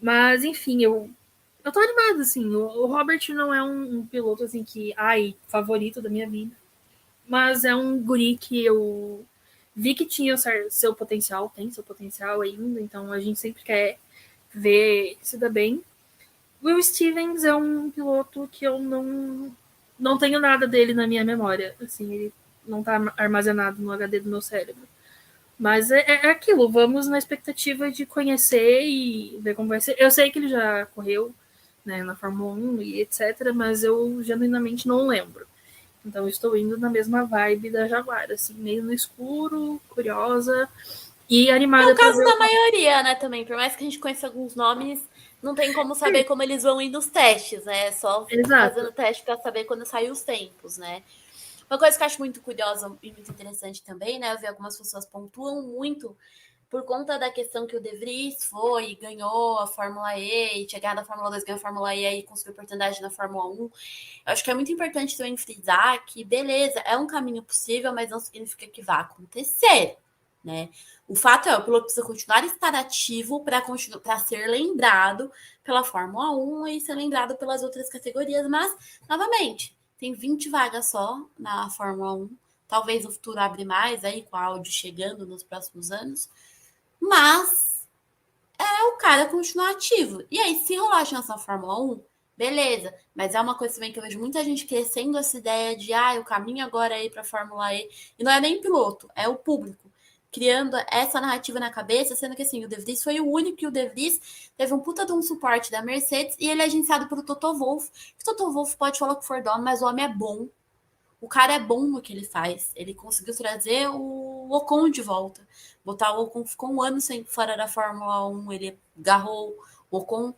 Mas, enfim, eu Eu tô animada, assim. O Robert não é um piloto, assim, favorito da minha vida. Mas é um guri que eu vi que tinha seu potencial, tem seu potencial ainda, então a gente sempre quer ver se dá bem. Will Stevens é um piloto que eu não tenho nada dele na minha memória. Assim, ele não tá armazenado no HD do meu cérebro. Mas é aquilo, vamos na expectativa de conhecer e ver como vai ser. Eu sei que ele já correu, né, na Fórmula 1 e etc, mas eu genuinamente não lembro. Então estou indo na mesma vibe da Jaguar, assim, meio no escuro, curiosa e É o animada para caso ver da o. maioria, né, também. Por mais que a gente conheça alguns nomes, não tem como saber como eles vão ir nos testes, né? É só Exato. fazendo teste para saber quando sair os tempos, né? Uma coisa que eu acho muito curiosa e muito interessante também, né? Eu vi algumas pessoas pontuam muito por conta da questão que o De Vries foi e ganhou a Fórmula E, e chegar na Fórmula 2, ganhou a Fórmula E e aí conseguiu oportunidade na Fórmula 1. Eu acho que é muito importante também frisar que, beleza, é um caminho possível, mas não significa que vá acontecer, né? O fato é, o piloto precisa continuar a estar ativo para ser lembrado pela Fórmula 1 e ser lembrado pelas outras categorias, mas, novamente, tem 20 vagas só na Fórmula 1. Talvez no futuro abre mais aí com a Audi chegando nos próximos anos. Mas é o cara continuar ativo. E aí, se rolar chance na Fórmula 1, beleza. Mas é uma coisa também que eu vejo muita gente crescendo essa ideia de o caminho agora é ir para a Fórmula E. E não é nem piloto, é o público. Criando essa narrativa na cabeça, sendo que assim, o De Vries foi o único que o De Vries teve um puta de um suporte da Mercedes e ele é agenciado pelo Toto Wolff. O Toto Wolff pode falar o que for dono, mas o homem é bom. O cara é bom no que ele faz. Ele conseguiu trazer o Ocon de volta. Botar o Ocon, ficou um ano sem, fora da Fórmula 1, ele agarrou o Ocon.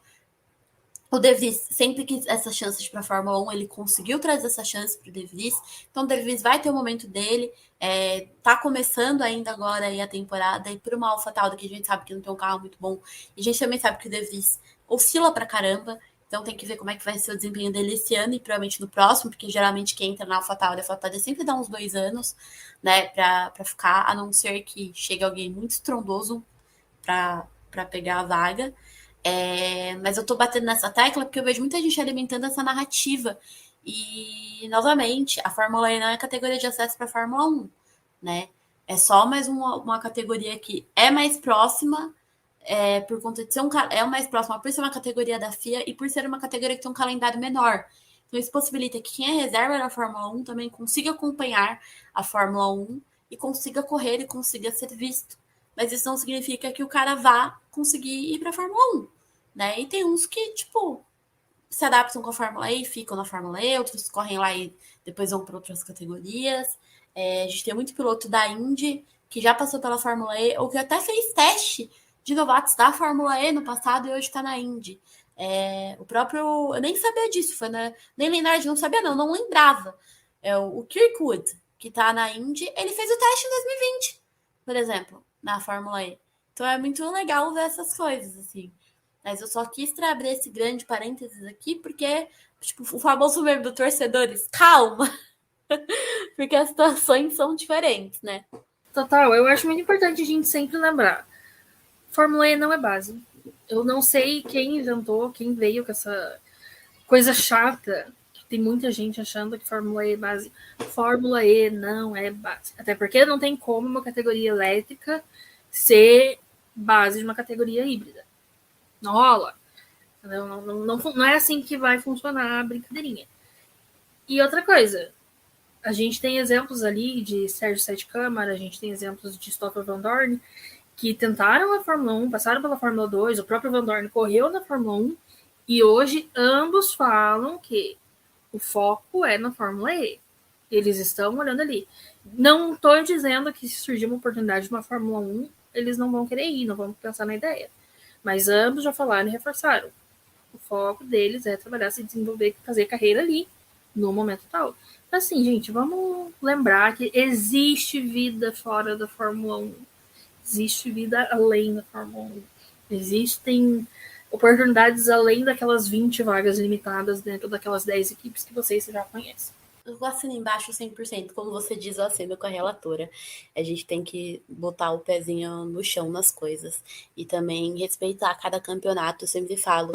O De Vries sempre quis essa chance para a Fórmula 1, ele conseguiu trazer essa chance para o De Vries. Então o De Vries vai ter o momento dele. Tá começando ainda agora aí a temporada. E por uma AlphaTauri que a gente sabe que não tem um carro muito bom. E a gente também sabe que o De Vries oscila pra caramba. Então tem que ver como é que vai ser o desempenho dele esse ano e provavelmente no próximo, porque geralmente quem entra na AlphaTauri, a AlphaTauri sempre dá uns 2 anos, né, pra ficar, a não ser que chegue alguém muito estrondoso para pegar a vaga. Mas eu tô batendo nessa tecla porque eu vejo muita gente alimentando essa narrativa. E, novamente, a Fórmula E não é categoria de acesso para a Fórmula 1, né? É só mais uma categoria que é mais próxima, por conta de ser é mais próxima por ser uma categoria da FIA e por ser uma categoria que tem um calendário menor. Então, isso possibilita que quem é reserva da Fórmula 1 também consiga acompanhar a Fórmula 1 e consiga correr e consiga ser visto. Mas isso não significa que o cara vá conseguir ir para a Fórmula 1, né? E tem uns que, tipo, se adaptam com a Fórmula E e ficam na Fórmula E, outros correm lá e depois vão para outras categorias. A gente tem muito piloto da Indy que já passou pela Fórmula E ou que até fez teste de novatos da Fórmula E no passado e hoje está na Indy. O próprio. Eu nem sabia disso, nem Leonard não sabia, não lembrava. O Kirkwood, que está na Indy, ele fez o teste em 2020, por exemplo, na Fórmula E. Então é muito legal ver essas coisas, assim. Mas eu só quis abrir esse grande parênteses aqui, porque, tipo, o famoso meme do torcedores, calma, porque as situações são diferentes, né? Total, eu acho muito importante a gente sempre lembrar. Fórmula E não é base. Eu não sei quem inventou, quem veio com essa coisa chata. Tem muita gente achando que Fórmula E é base. Fórmula E não é base. Até porque não tem como uma categoria elétrica ser base de uma categoria híbrida. Não rola. Não é assim que vai funcionar a brincadeirinha. E outra coisa, a gente tem exemplos ali de Sérgio Sete Câmara, a gente tem exemplos de Stoffel Van Dorn, que tentaram a Fórmula 1, passaram pela Fórmula 2, o próprio Van Dorn correu na Fórmula 1, e hoje ambos falam que o foco é na Fórmula E. Eles estão olhando ali. Não estou dizendo que se surgir uma oportunidade de uma Fórmula 1, eles não vão querer ir, não vão pensar na ideia. Mas ambos já falaram e reforçaram. O foco deles é trabalhar, se desenvolver, fazer carreira ali, no momento tal. Então, assim, gente, vamos lembrar que existe vida fora da Fórmula 1. Existe vida além da Fórmula 1. Existem oportunidades além daquelas 20 vagas limitadas dentro daquelas 10 equipes que vocês já conhecem. Eu assino embaixo 100%, como você diz, eu assino com a relatora. A gente tem que botar o pezinho no chão nas coisas e também respeitar cada campeonato. Eu sempre falo,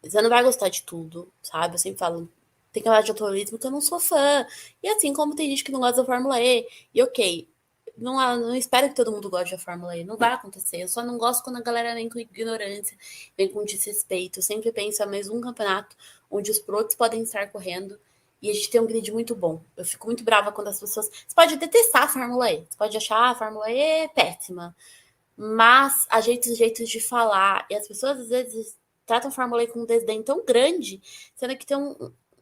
Você não vai gostar de tudo, sabe? Eu sempre falo, tem campeonato de automobilismo que eu não sou fã. E assim como tem gente que não gosta da Fórmula E, e ok, não espero que todo mundo goste da Fórmula E, não vai acontecer. Eu só não gosto quando a galera vem com ignorância, vem com desrespeito. Eu sempre penso, é mais um campeonato onde os pilotos podem estar correndo e a gente tem um grid muito bom. Eu fico muito brava quando as pessoas. Você pode detestar a Fórmula E, você pode achar a Fórmula E péssima, mas há jeitos de falar, e as pessoas às vezes tratam a Fórmula E com um desdém tão grande, sendo que tem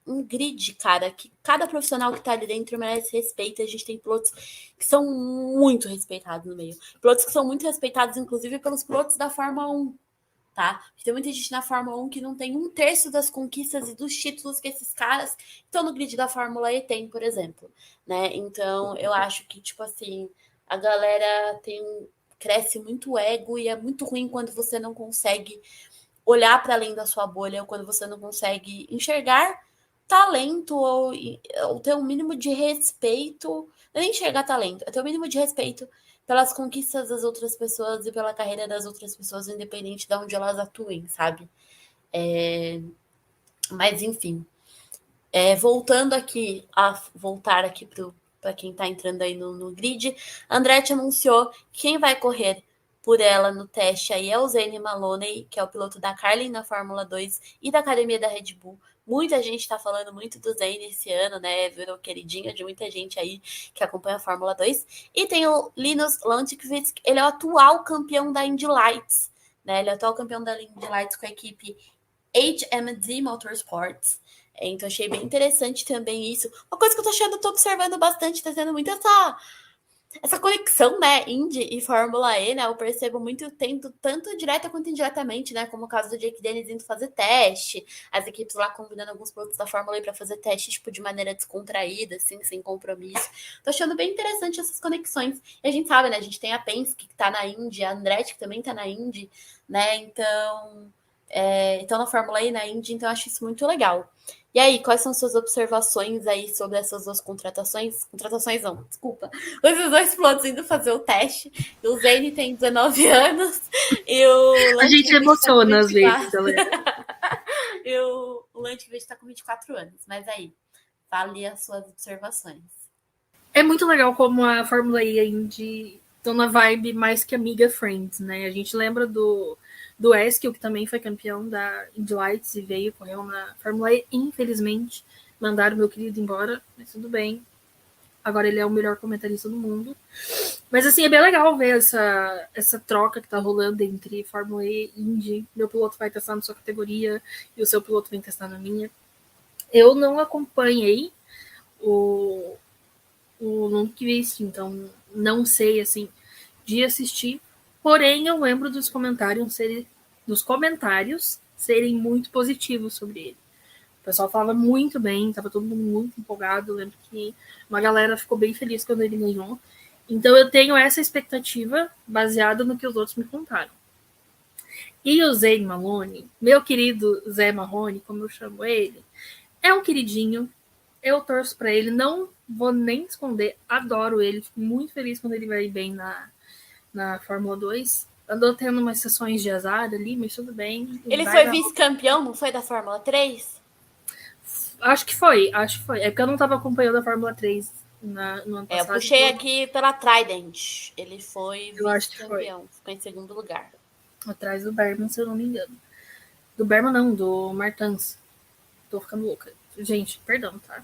um grid, cara, que cada profissional que tá ali dentro merece respeito. A gente tem pilotos que são muito respeitados no meio. Pilotos que são muito respeitados, inclusive, pelos pilotos da Fórmula 1, tá? Tem muita gente na Fórmula 1 que não tem um terço das conquistas e dos títulos que esses caras que estão no grid da Fórmula E tem, por exemplo, né? Então, eu acho que, tipo assim, a galera cresce muito o ego e é muito ruim quando você não consegue olhar para além da sua bolha ou quando você não consegue enxergar talento ou ter um mínimo de respeito, não é nem enxergar talento, é ter um mínimo de respeito pelas conquistas das outras pessoas e pela carreira das outras pessoas, independente de onde elas atuem, sabe? Mas enfim, voltando aqui, a voltar aqui para quem está entrando aí no grid, a Andretti anunciou quem vai correr por ela no teste aí é o Zane Maloney, que é o piloto da Carlin na Fórmula 2 e da academia da Red Bull. Muita gente está falando muito do Zane esse ano, né? Virou queridinho de muita gente aí que acompanha a Fórmula 2. E tem o Linus Landquist, ele é o atual campeão da Indy Lights, né? Ele é o atual campeão da Indy Lights com a equipe HMD Motorsports. Então achei bem interessante também isso. Uma coisa que eu tô achando, tô observando bastante, tá tendo muito essa conexão, né, Indy e Fórmula E, né, eu percebo muito tendo tanto direta quanto indiretamente, né, como o caso do Jake Dennis indo fazer teste, as equipes lá convidando alguns pilotos da Fórmula E para fazer teste, tipo, de maneira descontraída, assim, sem compromisso. Tô achando bem interessante essas conexões. E a gente sabe, né, a gente tem a Penske que tá na Indy, a Andretti que também tá na Indy, né, então na Fórmula E, na Indy, então eu acho isso muito legal. E aí, quais são suas observações aí sobre essas duas contratações? Contratações não, desculpa. Os dois pilotos indo fazer o teste. O Zane tem 19 anos e o A gente Landquist está com emociona às vezes, 24. galera. E o Landquist está com 24 anos. Mas aí, fale as suas observações. É muito legal como a Fórmula E e a Indy estão na vibe mais que amiga friends, né? A gente lembra do Eskel, que também foi campeão da Indy Lights e veio, correu na Fórmula E. Infelizmente, mandaram meu querido embora, mas tudo bem. Agora ele é o melhor comentarista do mundo. Mas assim, é bem legal ver essa troca que tá rolando entre Fórmula E e Indy. Meu piloto vai testar na sua categoria e o seu piloto vem testar na minha. Eu não acompanhei o, o Lundqvist, então não sei assim de assistir. Porém, eu lembro dos comentários serem muito positivos sobre ele. O pessoal falava muito bem, estava todo mundo muito empolgado. Eu lembro que uma galera ficou bem feliz quando ele ganhou. Então eu tenho essa expectativa baseada no que os outros me contaram. E o Zé Malone, meu querido Zé Marrone, como eu chamo ele, é um queridinho. Eu torço para ele, não vou nem esconder, adoro ele, fico muito feliz quando ele vai bem na Fórmula 2. Andou tendo umas sessões de azar ali, mas tudo bem. Ele Vai foi dar. vice-campeão, não foi da Fórmula 3? Acho que foi. É porque eu não estava acompanhando a Fórmula 3 no ano Eu passado. puxei Então aqui pela Trident. Ele foi eu acho que foi. vice-campeão, ficou em segundo lugar. Atrás do Berman, se eu não me engano. Do Berman não, do Martins. Tô ficando louca. Gente, perdão, tá?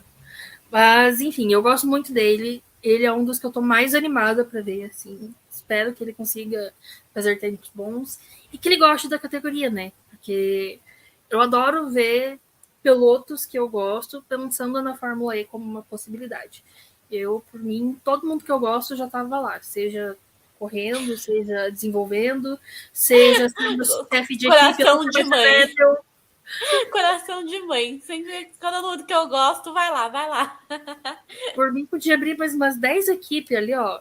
Mas, enfim, eu gosto muito dele. Ele é um dos que eu tô mais animada para ver, assim. Espero que ele consiga fazer tempos bons e que ele goste da categoria, né? Porque eu adoro ver pilotos que eu gosto pensando na Fórmula E como uma possibilidade. Eu, por mim, todo mundo que eu gosto já tava lá, seja correndo, seja desenvolvendo, seja sendo chefe de equipe. Coração de mãe. Coração de mãe. Sempre, todo mundo que eu gosto, vai lá, vai lá. Por mim, podia abrir mais umas 10 equipes ali, ó.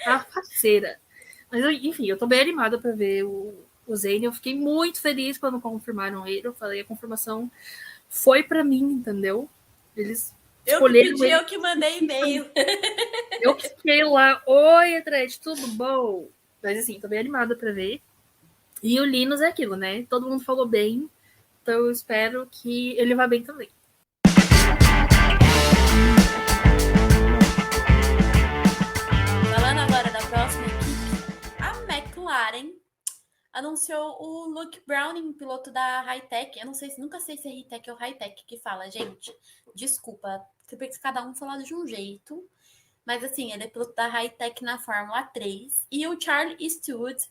A faceira. Mas, enfim, eu tô bem animada para ver o Zane. Eu fiquei muito feliz quando confirmaram ele. Eu falei, a confirmação foi para mim, entendeu? Eles eu que escolheram pedi, ele. eu que mandei e-mail. Eu que fiquei lá, oi, Andrete, tudo bom? Mas assim, tô bem animada para ver. E o Linus é aquilo, né? Todo mundo falou bem. Então eu espero que ele vá bem também. Falando agora da próxima equipe, a McLaren anunciou o Luke Browning, piloto da Hightech. Eu não sei, nunca sei se é Hightech ou Hightech que fala, gente. Desculpa, porque cada um fala de um jeito. Mas assim, ele é piloto da Hightech na Fórmula 3. E o Charlie Eastwood,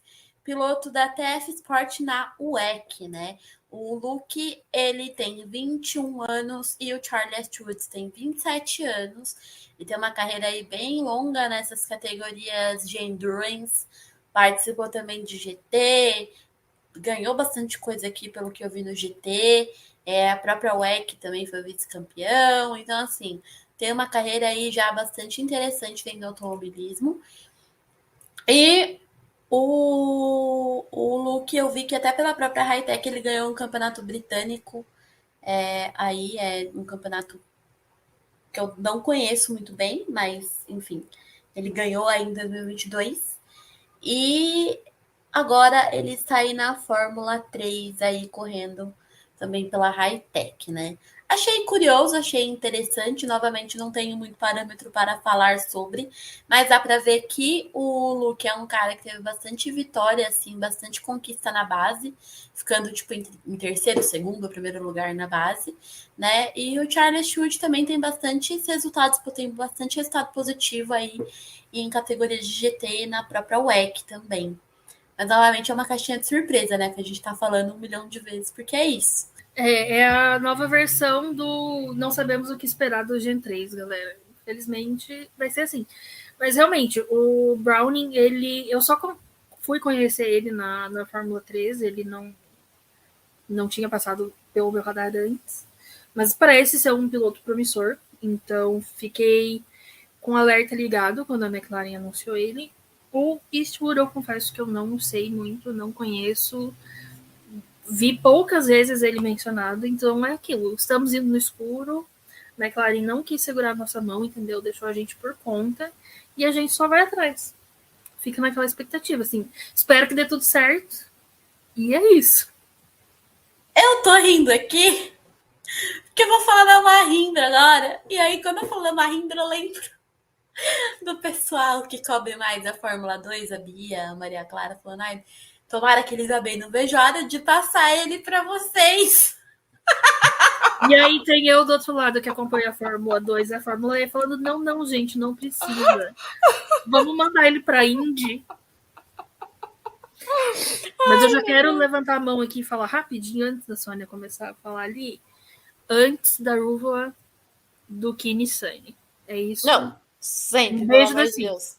piloto da TF Sport na WEC, né? O Luke, ele tem 21 anos e o Charlie Eastwood tem 27 anos. Ele tem uma carreira aí bem longa nessas categorias de endurance. Participou também de GT, ganhou bastante coisa aqui pelo que eu vi no GT. A própria WEC também foi vice-campeão. Então, assim, tem uma carreira aí já bastante interessante dentro do automobilismo. E o Luke, eu vi que até pela própria Hightech ele ganhou um campeonato britânico. Aí é um campeonato que eu não conheço muito bem, mas enfim, ele ganhou aí em 2022. E agora ele está aí na Fórmula 3, aí correndo também pela Hightech, né? Achei curioso, achei interessante. Novamente, não tenho muito parâmetro para falar sobre, mas dá para ver que o Luke é um cara que teve bastante vitória, assim, bastante conquista na base, ficando tipo em terceiro, segundo, primeiro lugar na base, né? E o Charles Schultz também tem bastante resultados, tem bastante resultado positivo aí em categorias de GT e na própria WEC também. Mas novamente é uma caixinha de surpresa, né? Que a gente tá falando 1 milhão de vezes, porque é isso. É a nova versão do Não Sabemos o que Esperar do Gen 3, galera. Infelizmente vai ser assim. Mas realmente, o Browning, eu só fui conhecer ele na Fórmula 3, ele não tinha passado pelo meu radar antes. Mas parece ser um piloto promissor, então fiquei com alerta ligado quando a McLaren anunciou ele. O Eastwood, eu confesso que eu não sei muito, não conheço. Vi poucas vezes ele mencionado, então é aquilo. Estamos indo no escuro, a McLaren não quis segurar nossa mão, entendeu? Deixou a gente por conta e a gente só vai atrás. Fica naquela expectativa, assim. Espero que dê tudo certo. E é isso. Eu tô rindo aqui porque eu vou falar da Mahindra agora. E aí, quando eu falo da Mahindra, eu lembro do pessoal que cobre mais a Fórmula 2, a Bia, a Maria Clara, falando: ai, tomara que eles bem, não vejo a hora de passar ele pra vocês. E aí tem eu do outro lado que acompanha a Fórmula 2 e a Fórmula E falando: não, gente, não precisa. Vamos mandar ele pra Indy. Mas eu já quero levantar a mão aqui e falar rapidinho, antes da Sônia começar a falar ali, antes da Rúvula do Kini Sani. É isso. Não, sempre, Um pelo beijo amor da de Sim. Deus.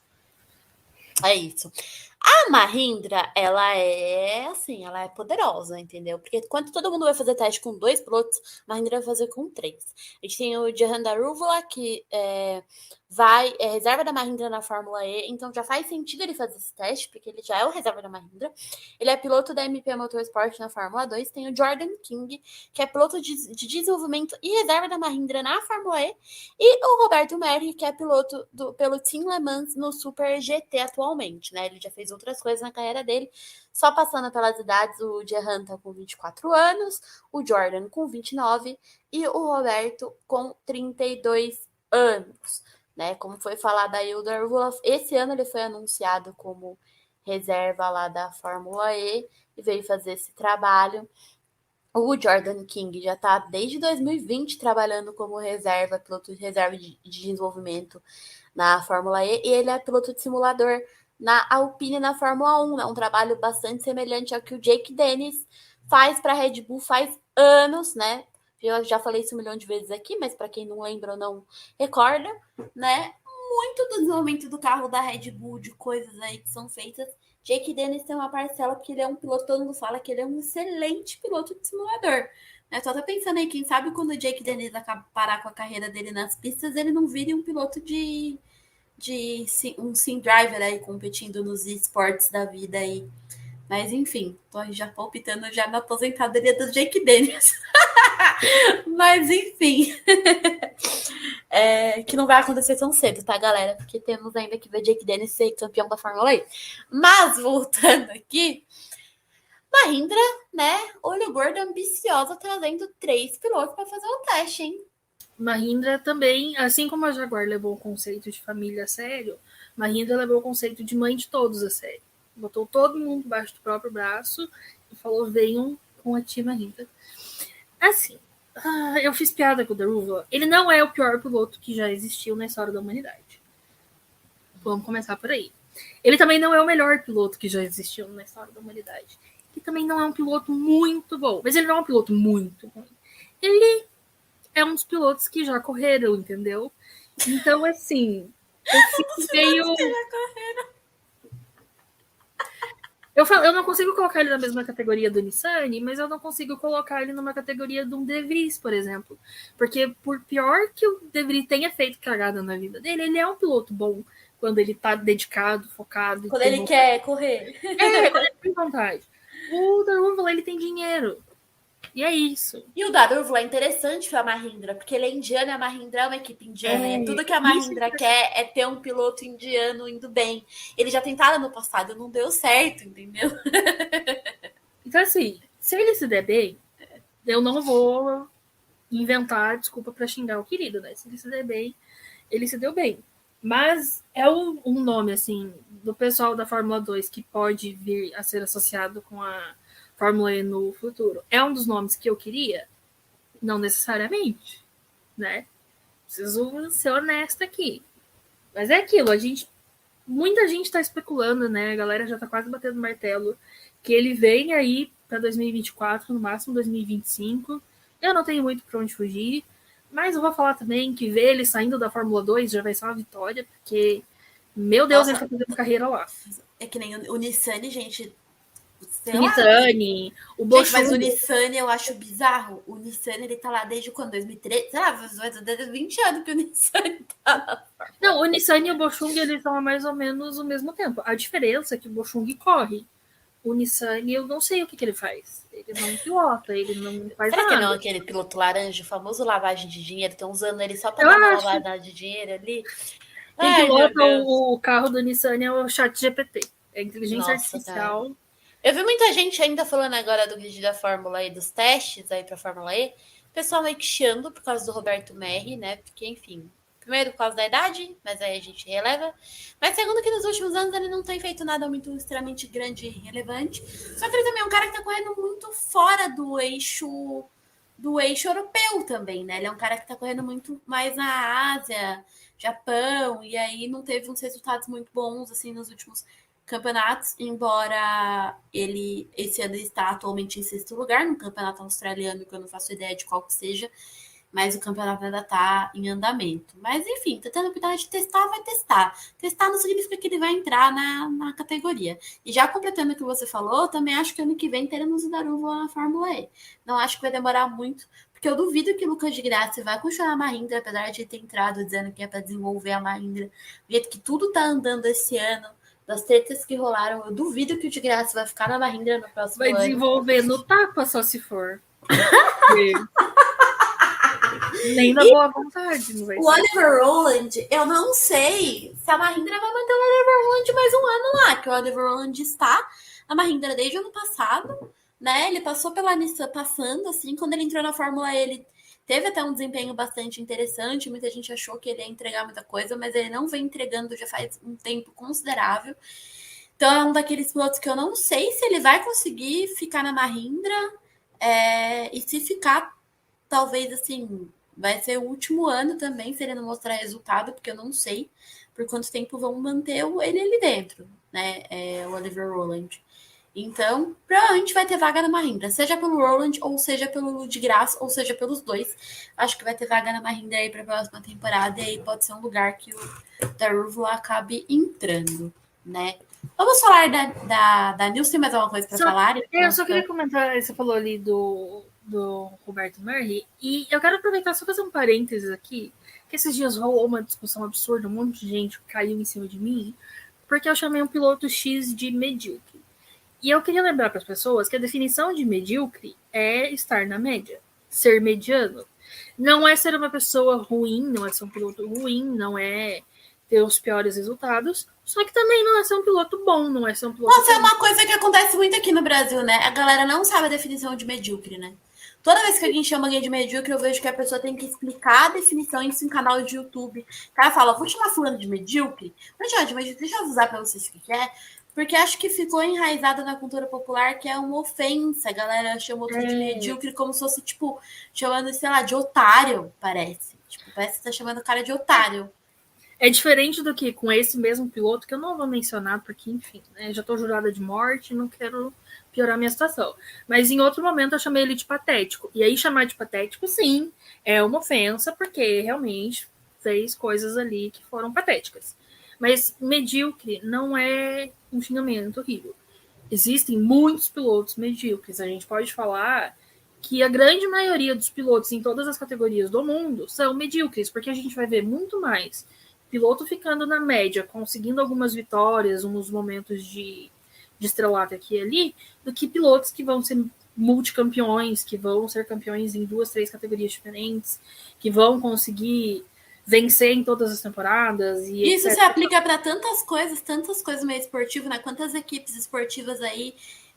É isso. A Mahindra, ela é assim, ela é poderosa, entendeu? Porque enquanto todo mundo vai fazer teste com 2 pilotos, a Mahindra vai fazer com 3. A gente tem o Jehan Darúvula, que é reserva da Mahindra na Fórmula E, então já faz sentido ele fazer esse teste, porque ele já é o reserva da Mahindra. Ele é piloto da MP Motorsport na Fórmula 2. Tem o Jordan King, que é piloto de desenvolvimento e reserva da Mahindra na Fórmula E. E o Roberto Merri, que é piloto pelo Team Le Mans no Super GT atualmente, né? Ele já fez outras coisas na carreira dele. Só passando pelas idades, o Jehan tá com 24 anos, o Jordan com 29 e o Roberto com 32 anos, né? Como foi falado aí, o Darvula, esse ano ele foi anunciado como reserva lá da Fórmula E e veio fazer esse trabalho. O Jordan King já está desde 2020 trabalhando como reserva, piloto de reserva de desenvolvimento na Fórmula E, e ele é piloto de simulador na Alpine na Fórmula 1. É um trabalho bastante semelhante ao que o Jake Dennis faz para a Red Bull faz anos, né? Eu já falei isso 1 milhão de vezes aqui, mas para quem não lembra ou não recorda, né? Muito do desenvolvimento do carro da Red Bull, de coisas aí que são feitas, Jake Dennis tem uma parcela porque ele é um piloto, todo mundo fala que ele é um excelente piloto de simulador. Eu tô até pensando aí, quem sabe quando o Jake Dennis parar com a carreira dele nas pistas, ele não vire um piloto de um sim driver aí competindo nos esportes da vida aí. Mas enfim, tô já palpitando já na aposentadoria do Jake Dennis. Mas enfim, que não vai acontecer tão cedo, tá, galera? Porque temos ainda que ver Jake Dennis ser campeão da Fórmula E. Mas voltando aqui, Mahindra, né? Olho gordo, ambiciosa, trazendo 3 pilotos para fazer o teste, hein? Mahindra também, assim como a Jaguar levou o conceito de família a sério, Mahindra levou o conceito de mãe de todos a sério. Botou todo mundo debaixo do próprio braço e falou: venham com a tia Mahindra. Assim, eu fiz piada com o Daruva. Ele não é o pior piloto que já existiu na história da humanidade. Vamos começar por aí. Ele também não é o melhor piloto que já existiu na história da humanidade. Ele também não é um piloto muito bom. Mas ele não é um piloto muito ruim. Ele é um dos pilotos que já correram, entendeu? Então, assim, eu fico meio. Eu não consigo colocar ele na mesma categoria do Nissani, mas eu não consigo colocar ele numa categoria de um De Vries, por exemplo. Porque, por pior que o De Vries tenha feito cagada na vida dele, ele é um piloto bom quando ele tá dedicado, focado. Quando ele quer correr. Quando ele tem vontade. O Daruvala, ele tem dinheiro. E é isso. E o Daruvala é interessante para a Mahindra, porque ele é indiano e a Mahindra é uma equipe indiana. E tudo que a Mahindra quer é ter um piloto indiano indo bem. Ele já tentaram no passado, não deu certo, entendeu? Então, assim, se ele se der bem, eu não vou inventar desculpa para xingar o querido, né? Se ele se der bem, ele se deu bem. Mas é um nome, assim, do pessoal da Fórmula 2 que pode vir a ser associado com a Fórmula E no futuro. É um dos nomes que eu queria? Não necessariamente, né? Preciso ser honesta aqui. Mas é aquilo, muita gente está especulando, né? A galera já está quase batendo martelo que ele vem aí para 2024, no máximo 2025. Eu não tenho muito para onde fugir, mas eu vou falar também que ver ele saindo da Fórmula 2 já vai ser uma vitória, porque, meu Deus, ele tá fazendo carreira lá. É que nem o Nissani, gente. O Nissani, o Bochum. Gente, mas o Nissani eu acho bizarro. O Nissani, ele tá lá desde quando? 2013? Sei lá, desde 20 anos que o Nissani tá na Fórmula. Não, o Nissani e o Bochung, eles estão há mais ou menos o mesmo tempo. A diferença é que o Bochung corre. O Nissani, eu não sei o que ele faz. Ele não pilota, ele não faz Será nada. que não aquele piloto laranja, o famoso lavagem de dinheiro? Estão usando ele só para dar uma lavagem de dinheiro ali? Quem pilota o carro do Nissani é o chat GPT. É inteligência artificial. Cara. Eu vi muita gente ainda falando agora do grid da Fórmula E, dos testes aí para a Fórmula E. O pessoal meio que chiando por causa do Roberto Merri, né? Porque, enfim, primeiro por causa da idade, mas aí a gente releva. Mas segundo que nos últimos anos ele não tem feito nada muito extremamente grande e relevante. Só que ele também é um cara que tá correndo muito fora do eixo europeu também, né? Ele é um cara que tá correndo muito mais na Ásia, Japão, e aí não teve uns resultados muito bons assim nos últimos campeonatos, embora ele esse ano está atualmente em 6º lugar no campeonato australiano, que eu não faço ideia de qual que seja, mas o campeonato ainda está em andamento. Mas enfim, tá tendo a oportunidade de testar, vai testar. Testar não significa que ele vai entrar na categoria. E já completando o que você falou, também acho que ano que vem teremos o Daruva na Fórmula E. Não acho que vai demorar muito, porque eu duvido que o Lucas de Graça vai continuar a Mahindra, apesar de ter entrado dizendo que é para desenvolver a Mahindra. Do jeito que tudo tá andando esse ano, das tretas que rolaram, eu duvido que o de Graça vai ficar na Mahindra no próximo ano. Vai desenvolver no tapa, só se for. Nem na boa vontade, não vai o Oliver Rowland, eu não sei se a Mahindra vai manter o Oliver Rowland mais um ano lá, que o Oliver Rowland está na Mahindra desde o ano passado, né? Ele passou pela Nissan passando, assim, quando ele entrou na Fórmula E, ele teve até um desempenho bastante interessante, muita gente achou que ele ia entregar muita coisa, mas ele não vem entregando já faz um tempo considerável. Então é um daqueles pilotos que eu não sei se ele vai conseguir ficar na Mahindra, e se ficar, talvez, assim, vai ser o último ano também, se ele não mostrar resultado, porque eu não sei por quanto tempo vão manter ele ali dentro, né? O Oliver Rowland. Então, provavelmente vai ter vaga na Mahindra, seja pelo Rowland, ou seja pelo de Graça, ou seja pelos dois. Acho que vai ter vaga na Mahindra aí para a próxima temporada, e aí pode ser um lugar que o Daruvala acabe entrando, né? Vamos falar da Nilce, tem mais alguma coisa para falar? Eu só queria comentar, você falou ali do Roberto Merri, e eu quero aproveitar só fazer um parênteses aqui, que esses dias rolou uma discussão absurda, um monte de gente caiu em cima de mim, porque eu chamei um piloto X de medíocre. E eu queria lembrar para as pessoas que a definição de medíocre é estar na média, ser mediano. Não é ser uma pessoa ruim, não é ser um piloto ruim, não é ter os piores resultados, Só que também não é ser um piloto bom, não é ser um piloto... Nossa, é uma coisa que acontece muito aqui no Brasil, né? A galera não sabe a definição de medíocre, né? Toda vez que alguém chama alguém de medíocre, eu vejo que a pessoa tem que explicar a definição isso em canal de YouTube. O cara fala, vou chamar fulano de medíocre? Vou chamar de medíocre, deixa eu avisar pra vocês o que é. Porque acho que ficou enraizado na cultura popular que é uma ofensa. A galera chama outro de medíocre como se fosse, tipo, chamando, sei lá, de otário, parece. Tipo, parece que tá chamando o cara de otário. É diferente do que com esse mesmo piloto, que eu não vou mencionar, porque, enfim, né, já tô jurada de morte, não quero piorar minha situação. Mas em outro momento eu chamei ele de patético. E aí chamar de patético, sim, é uma ofensa, porque realmente fez coisas ali que foram patéticas. Mas medíocre não é um xingamento horrível. Existem muitos pilotos medíocres. A gente pode falar que a grande maioria dos pilotos em todas as categorias do mundo são medíocres, porque a gente vai ver muito mais piloto ficando na média, conseguindo algumas vitórias, uns momentos de estrelato aqui e ali, do que pilotos que vão ser multicampeões, que vão ser campeões em 2, 3 categorias diferentes, que vão conseguir vencer em todas as temporadas. E isso etc. se aplica para tantas coisas no meio esportivo, né? Quantas equipes esportivas aí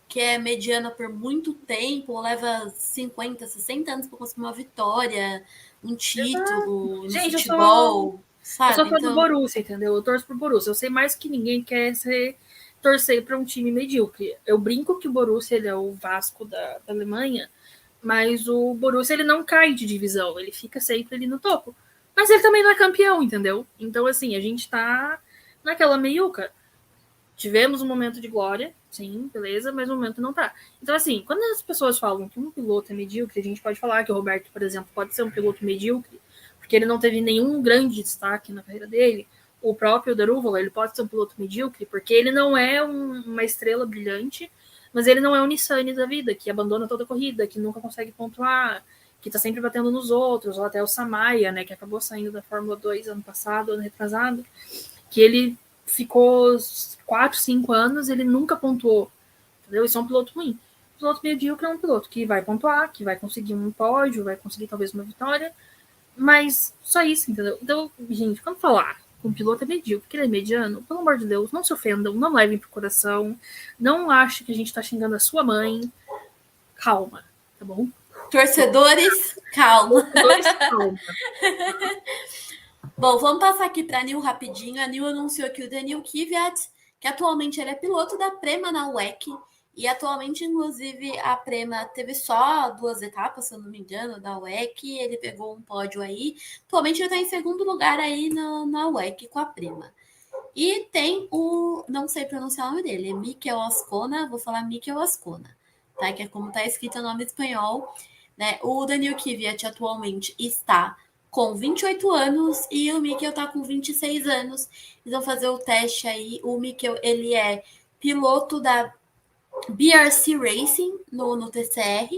que é mediana por muito tempo, leva 50, 60 anos para conseguir uma vitória, um título no Gente, futebol, eu sou sabe? fã do Então, Borussia, entendeu? Eu torço pro Borussia. Eu sei mais que ninguém quer torcer para um time medíocre. Eu brinco que o Borussia ele é o Vasco da Alemanha, mas o Borussia ele não cai de divisão, ele fica sempre ali no topo. Mas ele também não é campeão, entendeu? Então, assim, a gente tá naquela meiuca. Tivemos um momento de glória, sim, beleza, mas o momento não tá. Então, assim, quando as pessoas falam que um piloto é medíocre, a gente pode falar que o Roberto, por exemplo, pode ser um piloto medíocre, porque ele não teve nenhum grande destaque na carreira dele. O próprio Daruvala, ele pode ser um piloto medíocre, porque ele não é uma estrela brilhante, mas ele não é o Nissane da vida, que abandona toda a corrida, que nunca consegue pontuar, que tá sempre batendo nos outros, ou até o Samaia, né, que acabou saindo da Fórmula 2 ano passado, ano retrasado, que ele ficou 4, 5 anos, ele nunca pontuou, entendeu? Isso é um piloto ruim. O piloto medíocre é um piloto que vai pontuar, que vai conseguir um pódio, vai conseguir talvez uma vitória, mas só isso, entendeu? Então, gente, quando falar que um piloto é medíocre, que ele é mediano, pelo amor de Deus, não se ofendam, não levem pro coração, não ache que a gente tá xingando a sua mãe. Calma, tá bom? torcedores, calma. Dois, calma. Bom, vamos passar aqui para a Nil rapidinho. A Nil anunciou que o Daniil Kvyat, que atualmente ele é piloto da Prema na WEC, e atualmente, inclusive, a Prema teve só 2 etapas, se eu não me engano, da WEC, ele pegou um pódio aí. Atualmente ele está em segundo lugar aí na WEC com a Prema. E tem o, não sei pronunciar o nome dele, é Mikel Ascona, vou falar Mikel Ascona, tá? Que é como está escrito o nome espanhol, né? O Daniil Kvyat atualmente está com 28 anos e o Mikel tá com 26 anos. Eles vão fazer o teste aí. O Mikel, ele é piloto da BRC Racing no TCR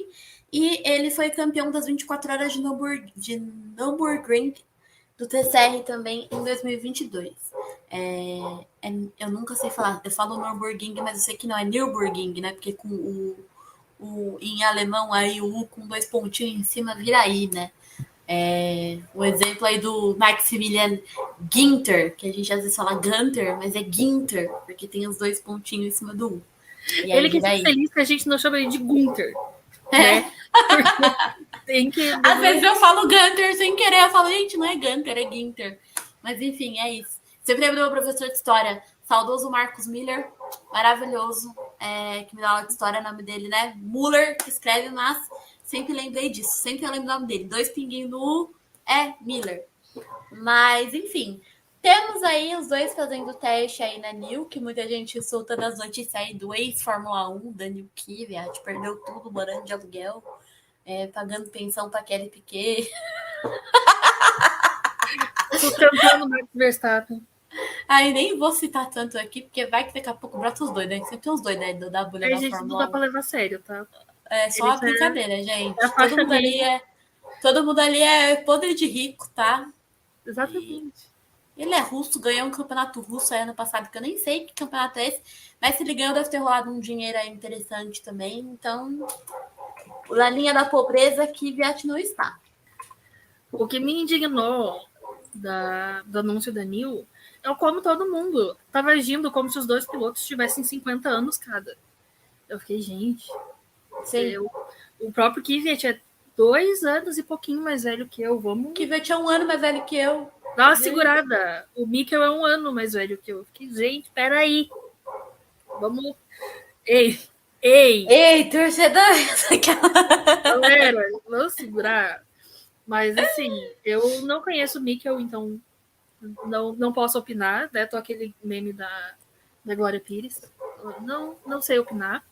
e ele foi campeão das 24 horas de Nürburgring do TCR também em 2022. Eu nunca sei falar, eu falo Nürburgring, mas eu sei que não é Nürburgring, né? Porque com em alemão aí o U com 2 pontinhos em cima vira I, né? O exemplo aí do Maximilian Ginter, que a gente às vezes fala Gunter, mas é Ginter, porque tem os 2 pontinhos em cima do U. E aí Ele que vira fica aí. feliz que a gente não chama ele de Gunther, né? Porque tem que... Às vezes eu falo Gunter sem querer, eu falo, gente, não é Gunter, é Ginter. Mas enfim, é isso. Sempre lembro do meu professor de história, saudoso Marcos Miller, maravilhoso, que me dá aula de história, o nome dele, né? Muller, que escreve, mas sempre lembrei disso, sempre eu lembro o nome dele. 2 pinguinhos no U, Miller. Mas, enfim, temos aí os dois fazendo teste aí na Nil, que muita gente solta das notícias aí do ex-Fórmula 1, Daniil Kvyat, perdeu tudo, morando de aluguel, pagando pensão para Kelly Piquet. Sustentando o Max Verstappen. Aí nem vou citar tanto aqui, porque vai que daqui a pouco brota os dois, né? Sempre tem os dois, né? Da bolha Aí, da gente, não dá Fórmula pra 1. levar a sério, tá? É só uma Eles brincadeira, é a gente. faixa meio. Todo mundo ali é podre de rico, tá? E Exatamente. ele é russo, ganhou um campeonato russo aí ano passado, que eu nem sei que campeonato é esse, mas se ele ganhou, deve ter rolado um dinheiro aí interessante também. Então, na linha da pobreza, que Viet não está. O que me indignou do anúncio da Nil, eu, como todo mundo, tava agindo como se os dois pilotos tivessem 50 anos cada. Eu fiquei, gente, o próprio Kvyat é 2 anos e pouquinho mais velho que eu. Vamos. Kvyat é 1 ano mais velho que eu. Dá uma segurada. O Mikkel é 1 ano mais velho que eu. Fiquei, gente, peraí. Vamos. Ei, torcedor! Galera, vamos segurar. Mas assim, eu não conheço o Mikkel, então não posso opinar, né? Tô aquele meme da Glória Pires. Não sei opinar.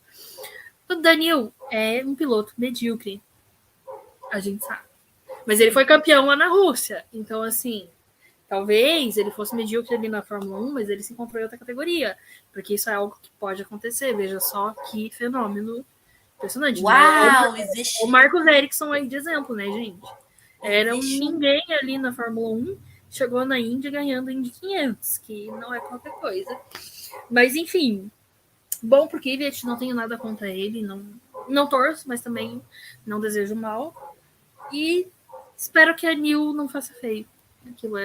O Daniel é um piloto medíocre. A gente sabe. Mas ele foi campeão lá na Rússia. Então, assim, talvez ele fosse medíocre ali na Fórmula 1, mas ele se encontrou em outra categoria. Porque isso é algo que pode acontecer. Veja só que fenômeno impressionante. Uau, né? existe. O Marcos Ericsson aí de exemplo, né, gente? Era ninguém ali na Fórmula 1, chegou na Indy ganhando Indy 500, que não é qualquer coisa. Mas, enfim, bom pro Kvyat, não tenho nada contra ele, não torço, mas também não desejo mal. E espero que a Nil não faça feio. Aquilo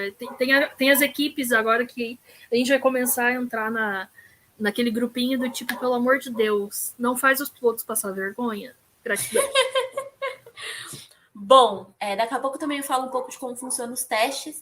tem as equipes agora que a gente vai começar a entrar naquele grupinho do tipo, pelo amor de Deus, não faz os pilotos passar vergonha. Gratidão. Bom, daqui a pouco também eu falo um pouco de como funcionam os testes.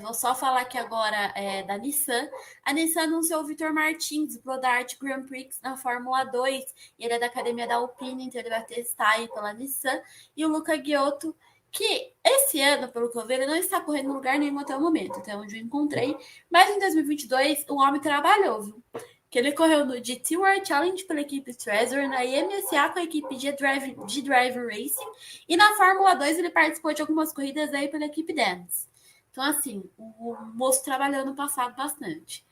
Vou só falar aqui agora da Nissan. A Nissan anunciou o Vitor Martins pro Dart Grand Prix na Fórmula 2. E ele é da academia da Alpine, então ele vai testar aí pela Nissan. E o Luca Ghiotto, que esse ano, pelo que eu vi, ele não está correndo em lugar nenhum até o momento, até onde eu encontrei. Mas em 2022, o homem trabalhou, viu? Que ele correu no GT World Challenge pela equipe Treasure, na IMSA com a equipe de Driver Racing, e na Fórmula 2 ele participou de algumas corridas aí pela equipe Dance. Então, assim, o moço trabalhou no passado bastante.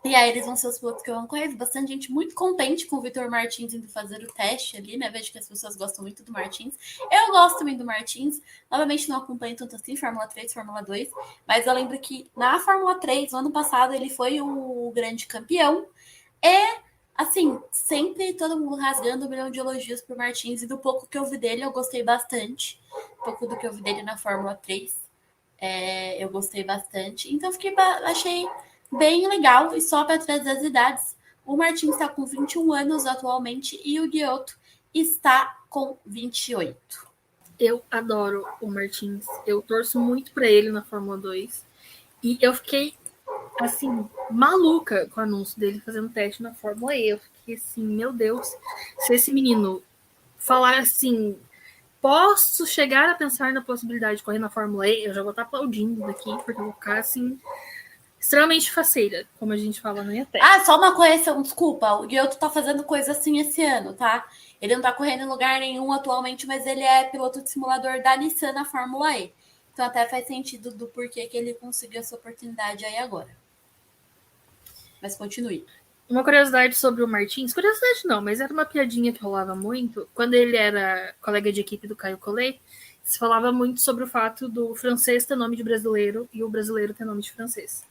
E aí eles vão ser os pilotos que eu vão correr. Bastante gente muito contente com o Vitor Martins indo fazer o teste ali, né? Vejo que as pessoas gostam muito do Martins. Eu gosto também do Martins. Novamente não acompanho tanto assim Fórmula 3, Fórmula 2. Mas eu lembro que na Fórmula 3, no ano passado, ele foi o grande campeão. E, assim, sempre todo mundo rasgando 1 milhão de elogios pro Martins. E do pouco que eu vi dele, eu gostei bastante. Um pouco do que eu vi dele na Fórmula 3. Eu gostei bastante. Então, achei bem legal. E só para trazer as idades, o Martins está com 21 anos atualmente e o Ghiotto está com 28. Eu adoro o Martins. Eu torço muito para ele na Fórmula 2. E eu fiquei, assim, maluca com o anúncio dele fazendo teste na Fórmula E. Eu fiquei assim, meu Deus, se esse menino falar assim, posso chegar a pensar na possibilidade de correr na Fórmula E, eu já vou estar aplaudindo daqui, porque eu vou ficar, assim, extremamente faceira, como a gente fala na ETEC. Só uma correção, desculpa. O Ghiotto tá fazendo coisa assim esse ano, tá? Ele não tá correndo em lugar nenhum atualmente, mas ele é piloto de simulador da Nissan na Fórmula E. Então até faz sentido do porquê que ele conseguiu essa oportunidade aí agora. Mas continue. Uma curiosidade sobre o Martins, curiosidade não, mas era uma piadinha que rolava muito. Quando ele era colega de equipe do Caio Collet, se falava muito sobre o fato do francês ter nome de brasileiro e o brasileiro ter nome de francês.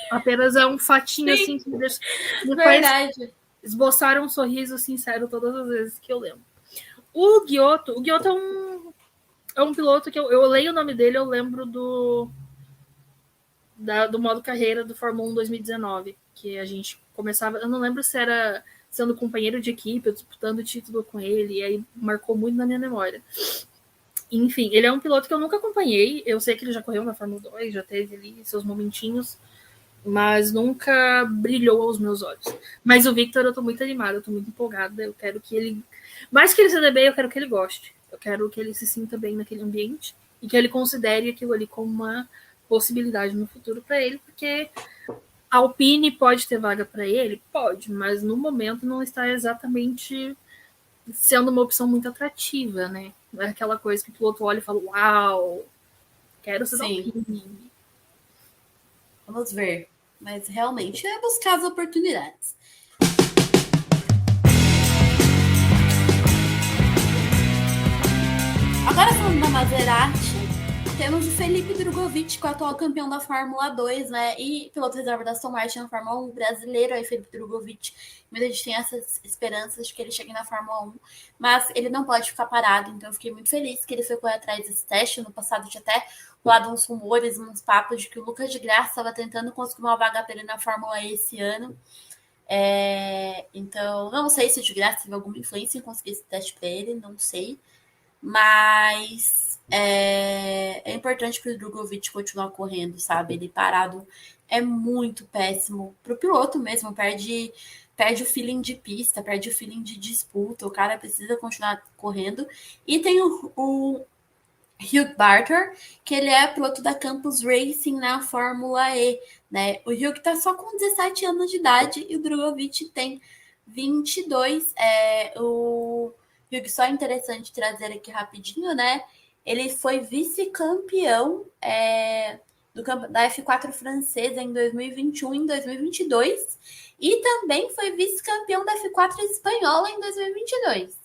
Apenas é um fatinho assim que me faz esboçar um sorriso sincero todas as vezes que eu lembro. O Ghiotto é um piloto que eu leio o nome dele, eu lembro do modo carreira do Fórmula 1 2019, que a gente começava, eu não lembro se era sendo companheiro de equipe, disputando o título com ele, e aí marcou muito na minha memória. Enfim, ele é um piloto que eu nunca acompanhei, eu sei que ele já correu na Fórmula 2, já teve ali seus momentinhos, mas nunca brilhou aos meus olhos. Mas o Victor, eu tô muito animada, eu tô muito empolgada, eu quero que ele, mais que ele se dê bem, eu quero que ele goste, eu quero que ele se sinta bem naquele ambiente, e que ele considere aquilo ali como uma possibilidade no futuro para ele, porque a Alpine pode ter vaga para ele? Pode, mas no momento não está exatamente sendo uma opção muito atrativa, né? Não é aquela coisa que o piloto olha e fala, uau, quero ser da Alpine. Vamos ver. Mas realmente é buscar as oportunidades. Agora falando da Maserati, temos o Felipe Drugovich, que é o atual campeão da Fórmula 2, né? E piloto reserva da Aston Martin na Fórmula 1 brasileiro. Aí, Felipe Drugovich, muita gente tem essas esperanças de que ele chegue na Fórmula 1, mas ele não pode ficar parado. Então, eu fiquei muito feliz que ele foi correr atrás desse teste. No passado, tinha até rolado uns rumores, uns papos de que o Lucas de Graça estava tentando conseguir uma vaga para ele na Fórmula E esse ano. Então, não sei se o de Graça teve alguma influência em conseguir esse teste para ele, não sei. Mas é importante para o Drogovic continuar correndo, sabe? Ele parado é muito péssimo. Para o piloto mesmo, perde o feeling de pista, perde o feeling de disputa. O cara precisa continuar correndo. E tem o Hugh Barter, que ele é piloto da Campus Racing na Fórmula E, né? O Hugh está só com 17 anos de idade e o Drogovic tem 22. O Hugh, só interessante trazer aqui rapidinho, né? Ele foi vice-campeão da F4 francesa em 2021 e em 2022 e também foi vice-campeão da F4 espanhola em 2022.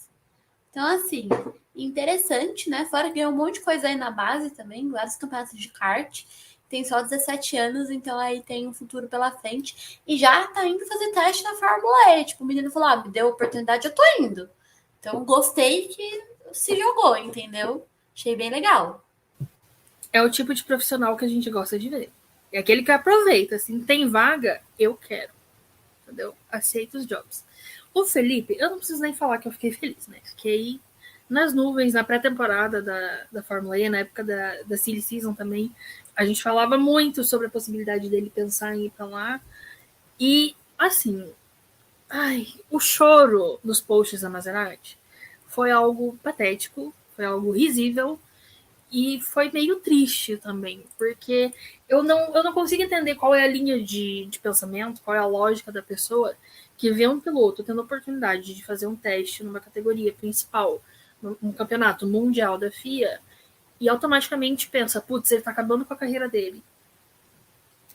Então, assim, interessante, né? Fora que ganhou um monte de coisa aí na base também, vários campeonatos de kart. Tem só 17 anos, então aí tem um futuro pela frente. E já tá indo fazer teste na Fórmula E. Tipo, o menino falou: me deu oportunidade, eu tô indo. Então, gostei que se jogou, entendeu? Achei bem legal. É o tipo de profissional que a gente gosta de ver. É aquele que aproveita, assim, tem vaga, eu quero. Entendeu? Aceito os jobs. O Felipe, eu não preciso nem falar que eu fiquei feliz, né? Fiquei nas nuvens na pré-temporada da Fórmula E, na época da Silly Season também. A gente falava muito sobre a possibilidade dele pensar em ir pra lá. E, assim, o choro nos posts da Maserati foi algo patético, foi algo risível e foi meio triste também, porque eu não consigo entender qual é a linha de pensamento, qual é a lógica da pessoa que vê um piloto tendo a oportunidade de fazer um teste numa categoria principal, num campeonato mundial da FIA, e automaticamente pensa, putz, ele tá acabando com a carreira dele.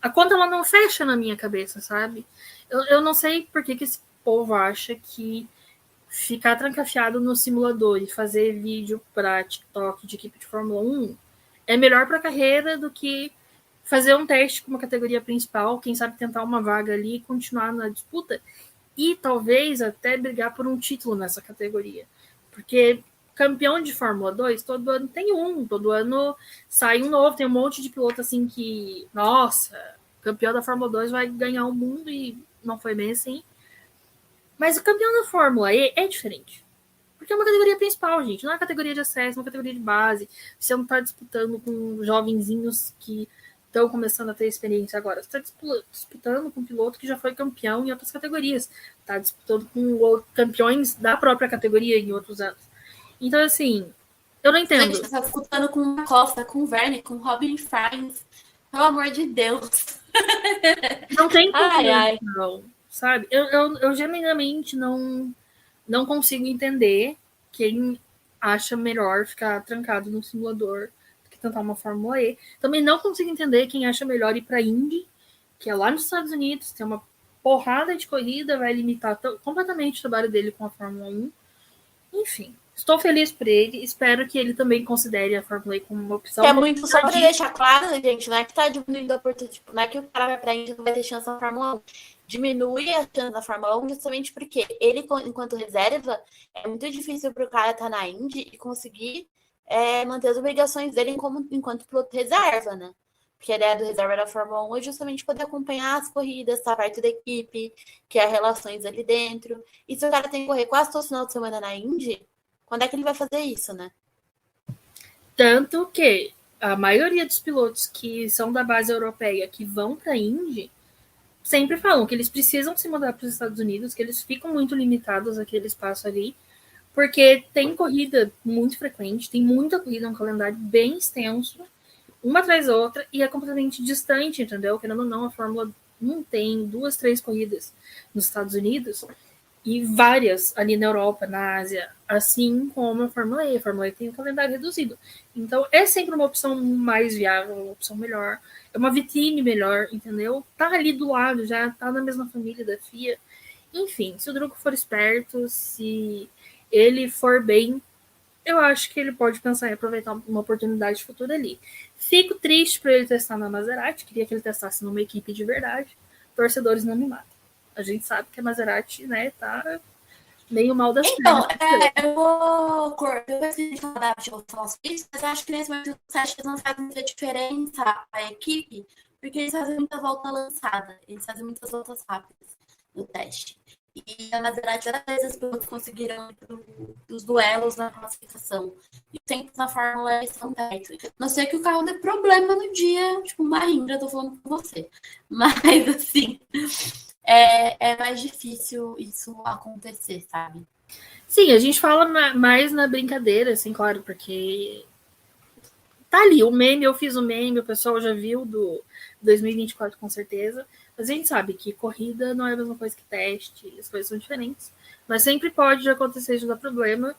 A conta ela não fecha na minha cabeça, sabe? Eu não sei por que esse povo acha que ficar trancafiado no simulador e fazer vídeo para TikTok de equipe de Fórmula 1 é melhor para a carreira do que fazer um teste com uma categoria principal, quem sabe tentar uma vaga ali e continuar na disputa e talvez até brigar por um título nessa categoria. Porque campeão de Fórmula 2, todo ano tem um, todo ano sai um novo, tem um monte de piloto assim que, nossa, campeão da Fórmula 2 vai ganhar o mundo e não foi bem assim. Mas o campeão da Fórmula E é diferente. Porque é uma categoria principal, gente. Não é uma categoria de acesso, é uma categoria de base. Você não está disputando com jovenzinhos que estão começando a ter experiência agora. Você está disputando com um piloto que já foi campeão em outras categorias. Está disputando com campeões da própria categoria em outros anos. Então, assim, eu não entendo. A gente tá disputando com o Costa, com o Verne, com o Robin Friends. Pelo amor de Deus. Não tem ai. não, sabe? Eu genuinamente não consigo entender quem acha melhor ficar trancado no simulador do que tentar uma Fórmula E. Também não consigo entender quem acha melhor ir para a Indy, que é lá nos Estados Unidos, tem uma porrada de corrida, vai limitar completamente o trabalho dele com a Fórmula 1. Enfim, estou feliz por ele, espero que ele também considere a Fórmula E como uma opção. É muito só para deixar claro, né, gente, não é que tá diminuindo a oportunidade, tipo, não é que o cara vai pra Indy e não vai ter chance na Fórmula 1. Diminui a chance da Fórmula 1 justamente porque ele, enquanto reserva, é muito difícil para o cara estar na Indy e conseguir manter as obrigações dele enquanto piloto reserva, né? Porque a ideia do reserva da Fórmula 1 é justamente poder acompanhar as corridas, estar perto da equipe, criar relações ali dentro. E se o cara tem que correr quase todo final de semana na Indy, quando é que ele vai fazer isso, né? Tanto que a maioria dos pilotos que são da base europeia que vão para a Indy sempre falam que eles precisam se mudar para os Estados Unidos, que eles ficam muito limitados àquele espaço ali, porque tem corrida muito frequente, tem muita corrida, um calendário bem extenso, uma atrás da outra, e é completamente distante, entendeu? Querendo ou não, a Fórmula 1 tem 2, 3 corridas nos Estados Unidos e várias ali na Europa, na Ásia, assim como a Fórmula E. A Fórmula E tem um calendário reduzido. Então, é sempre uma opção mais viável, uma opção melhor, é uma vitrine melhor, entendeu? Tá ali do lado, já tá na mesma família da FIA. Enfim, se o Drugo for esperto, se ele for bem, eu acho que ele pode pensar em aproveitar uma oportunidade futura ali. Fico triste para ele testar na Maserati, queria que ele testasse numa equipe de verdade. Torcedores não me matam. A gente sabe que a Maserati, né, tá Meio mal das Então, pernas. eu vou depois que a gente falar da Apple, eu vou falar sobre isso, mas eu acho que nesse momento os testes não fazem muita diferença a equipe, porque eles fazem muita volta lançada, eles fazem muitas voltas rápidas no teste. E, na verdade, às vezes os pilotos conseguiram dos duelos na classificação. E os tempos na Fórmula E são perto. Não sei que o carro dê problema no dia, tipo, uma Indra, eu tô falando com você. Mas, assim, é mais difícil isso acontecer, sabe? Sim, a gente fala mais na brincadeira, assim, claro, porque tá ali, o meme, eu fiz o meme, o pessoal já viu do 2024 com certeza, mas a gente sabe que corrida não é a mesma coisa que teste, as coisas são diferentes, mas sempre pode acontecer de dar problema,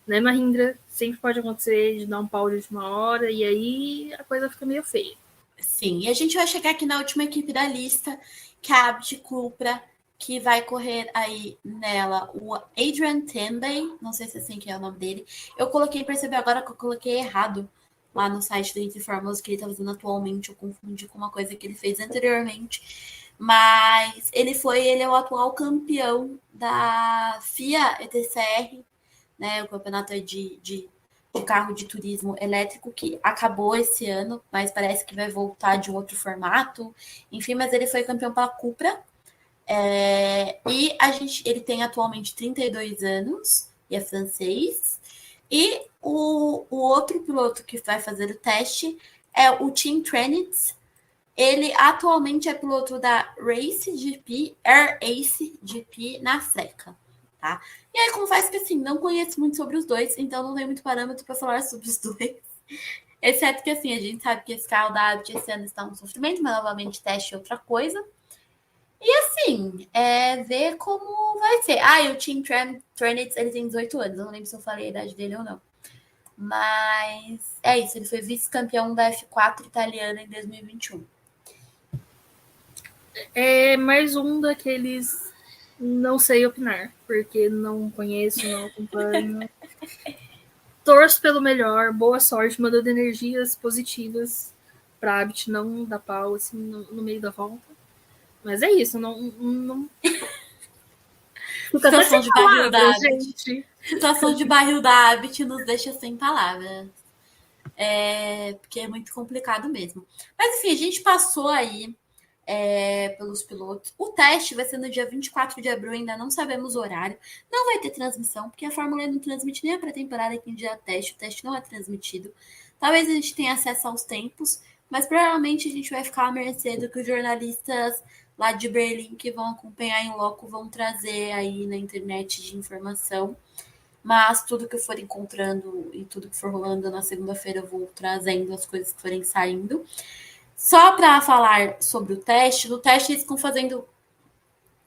né, Mahindra? Sempre pode acontecer de dar um pau de última hora, e aí a coisa fica meio feia. Sim, e a gente vai chegar aqui na última equipe da lista, que é a Abdi Cupra, que vai correr aí nela o Adrian Tambay, não sei se é assim que é o nome dele. Eu coloquei, percebi agora que eu coloquei errado lá no site do Entre Fórmulas que ele está fazendo atualmente, eu confundi com uma coisa que ele fez anteriormente. Mas ele é o atual campeão da FIA ETCR, né? O campeonato de carro de turismo elétrico que acabou esse ano, mas parece que vai voltar de um outro formato. Enfim, mas ele foi campeão pela Cupra. Ele tem atualmente 32 anos e é francês. E o outro piloto que vai fazer o teste é o Tim Trenitz. Ele atualmente é piloto da Race GP, Air Ace GP na Seca. Tá? E aí, confesso que assim, não conheço muito sobre os dois, então não tenho muito parâmetro para falar sobre os dois. Exceto que assim, a gente sabe que esse carro da Abt esse ano está um sofrimento, mas novamente teste é outra coisa. E assim, ver como vai ser. E o Tim Trenitz, ele tem 18 anos, eu não lembro se eu falei a idade dele ou não. Mas é isso, ele foi vice-campeão da F4 italiana em 2021. É mais um daqueles não sei opinar, porque não conheço, não acompanho. Torço pelo melhor, boa sorte, mandando energias positivas pra Abit não dar pau assim no meio da volta. Mas é isso, não... Fica até Situação sem de barril da palavras, Abt. gente. Situação de barril da Abt nos deixa sem palavras. Porque é muito complicado mesmo. Mas enfim, a gente passou aí pelos pilotos. O teste vai ser no dia 24 de abril, ainda não sabemos o horário. Não vai ter transmissão, porque a Fórmula 1 não transmite nem a pré-temporada aqui em dia teste. O teste não é transmitido. Talvez a gente tenha acesso aos tempos, mas provavelmente a gente vai ficar à mercê do que os jornalistas lá de Berlim que vão acompanhar em loco vão trazer aí na internet de informação. Mas tudo que eu for encontrando e tudo que for rolando na segunda-feira eu vou trazendo as coisas que forem saindo. Só para falar sobre o teste, no teste eles estão fazendo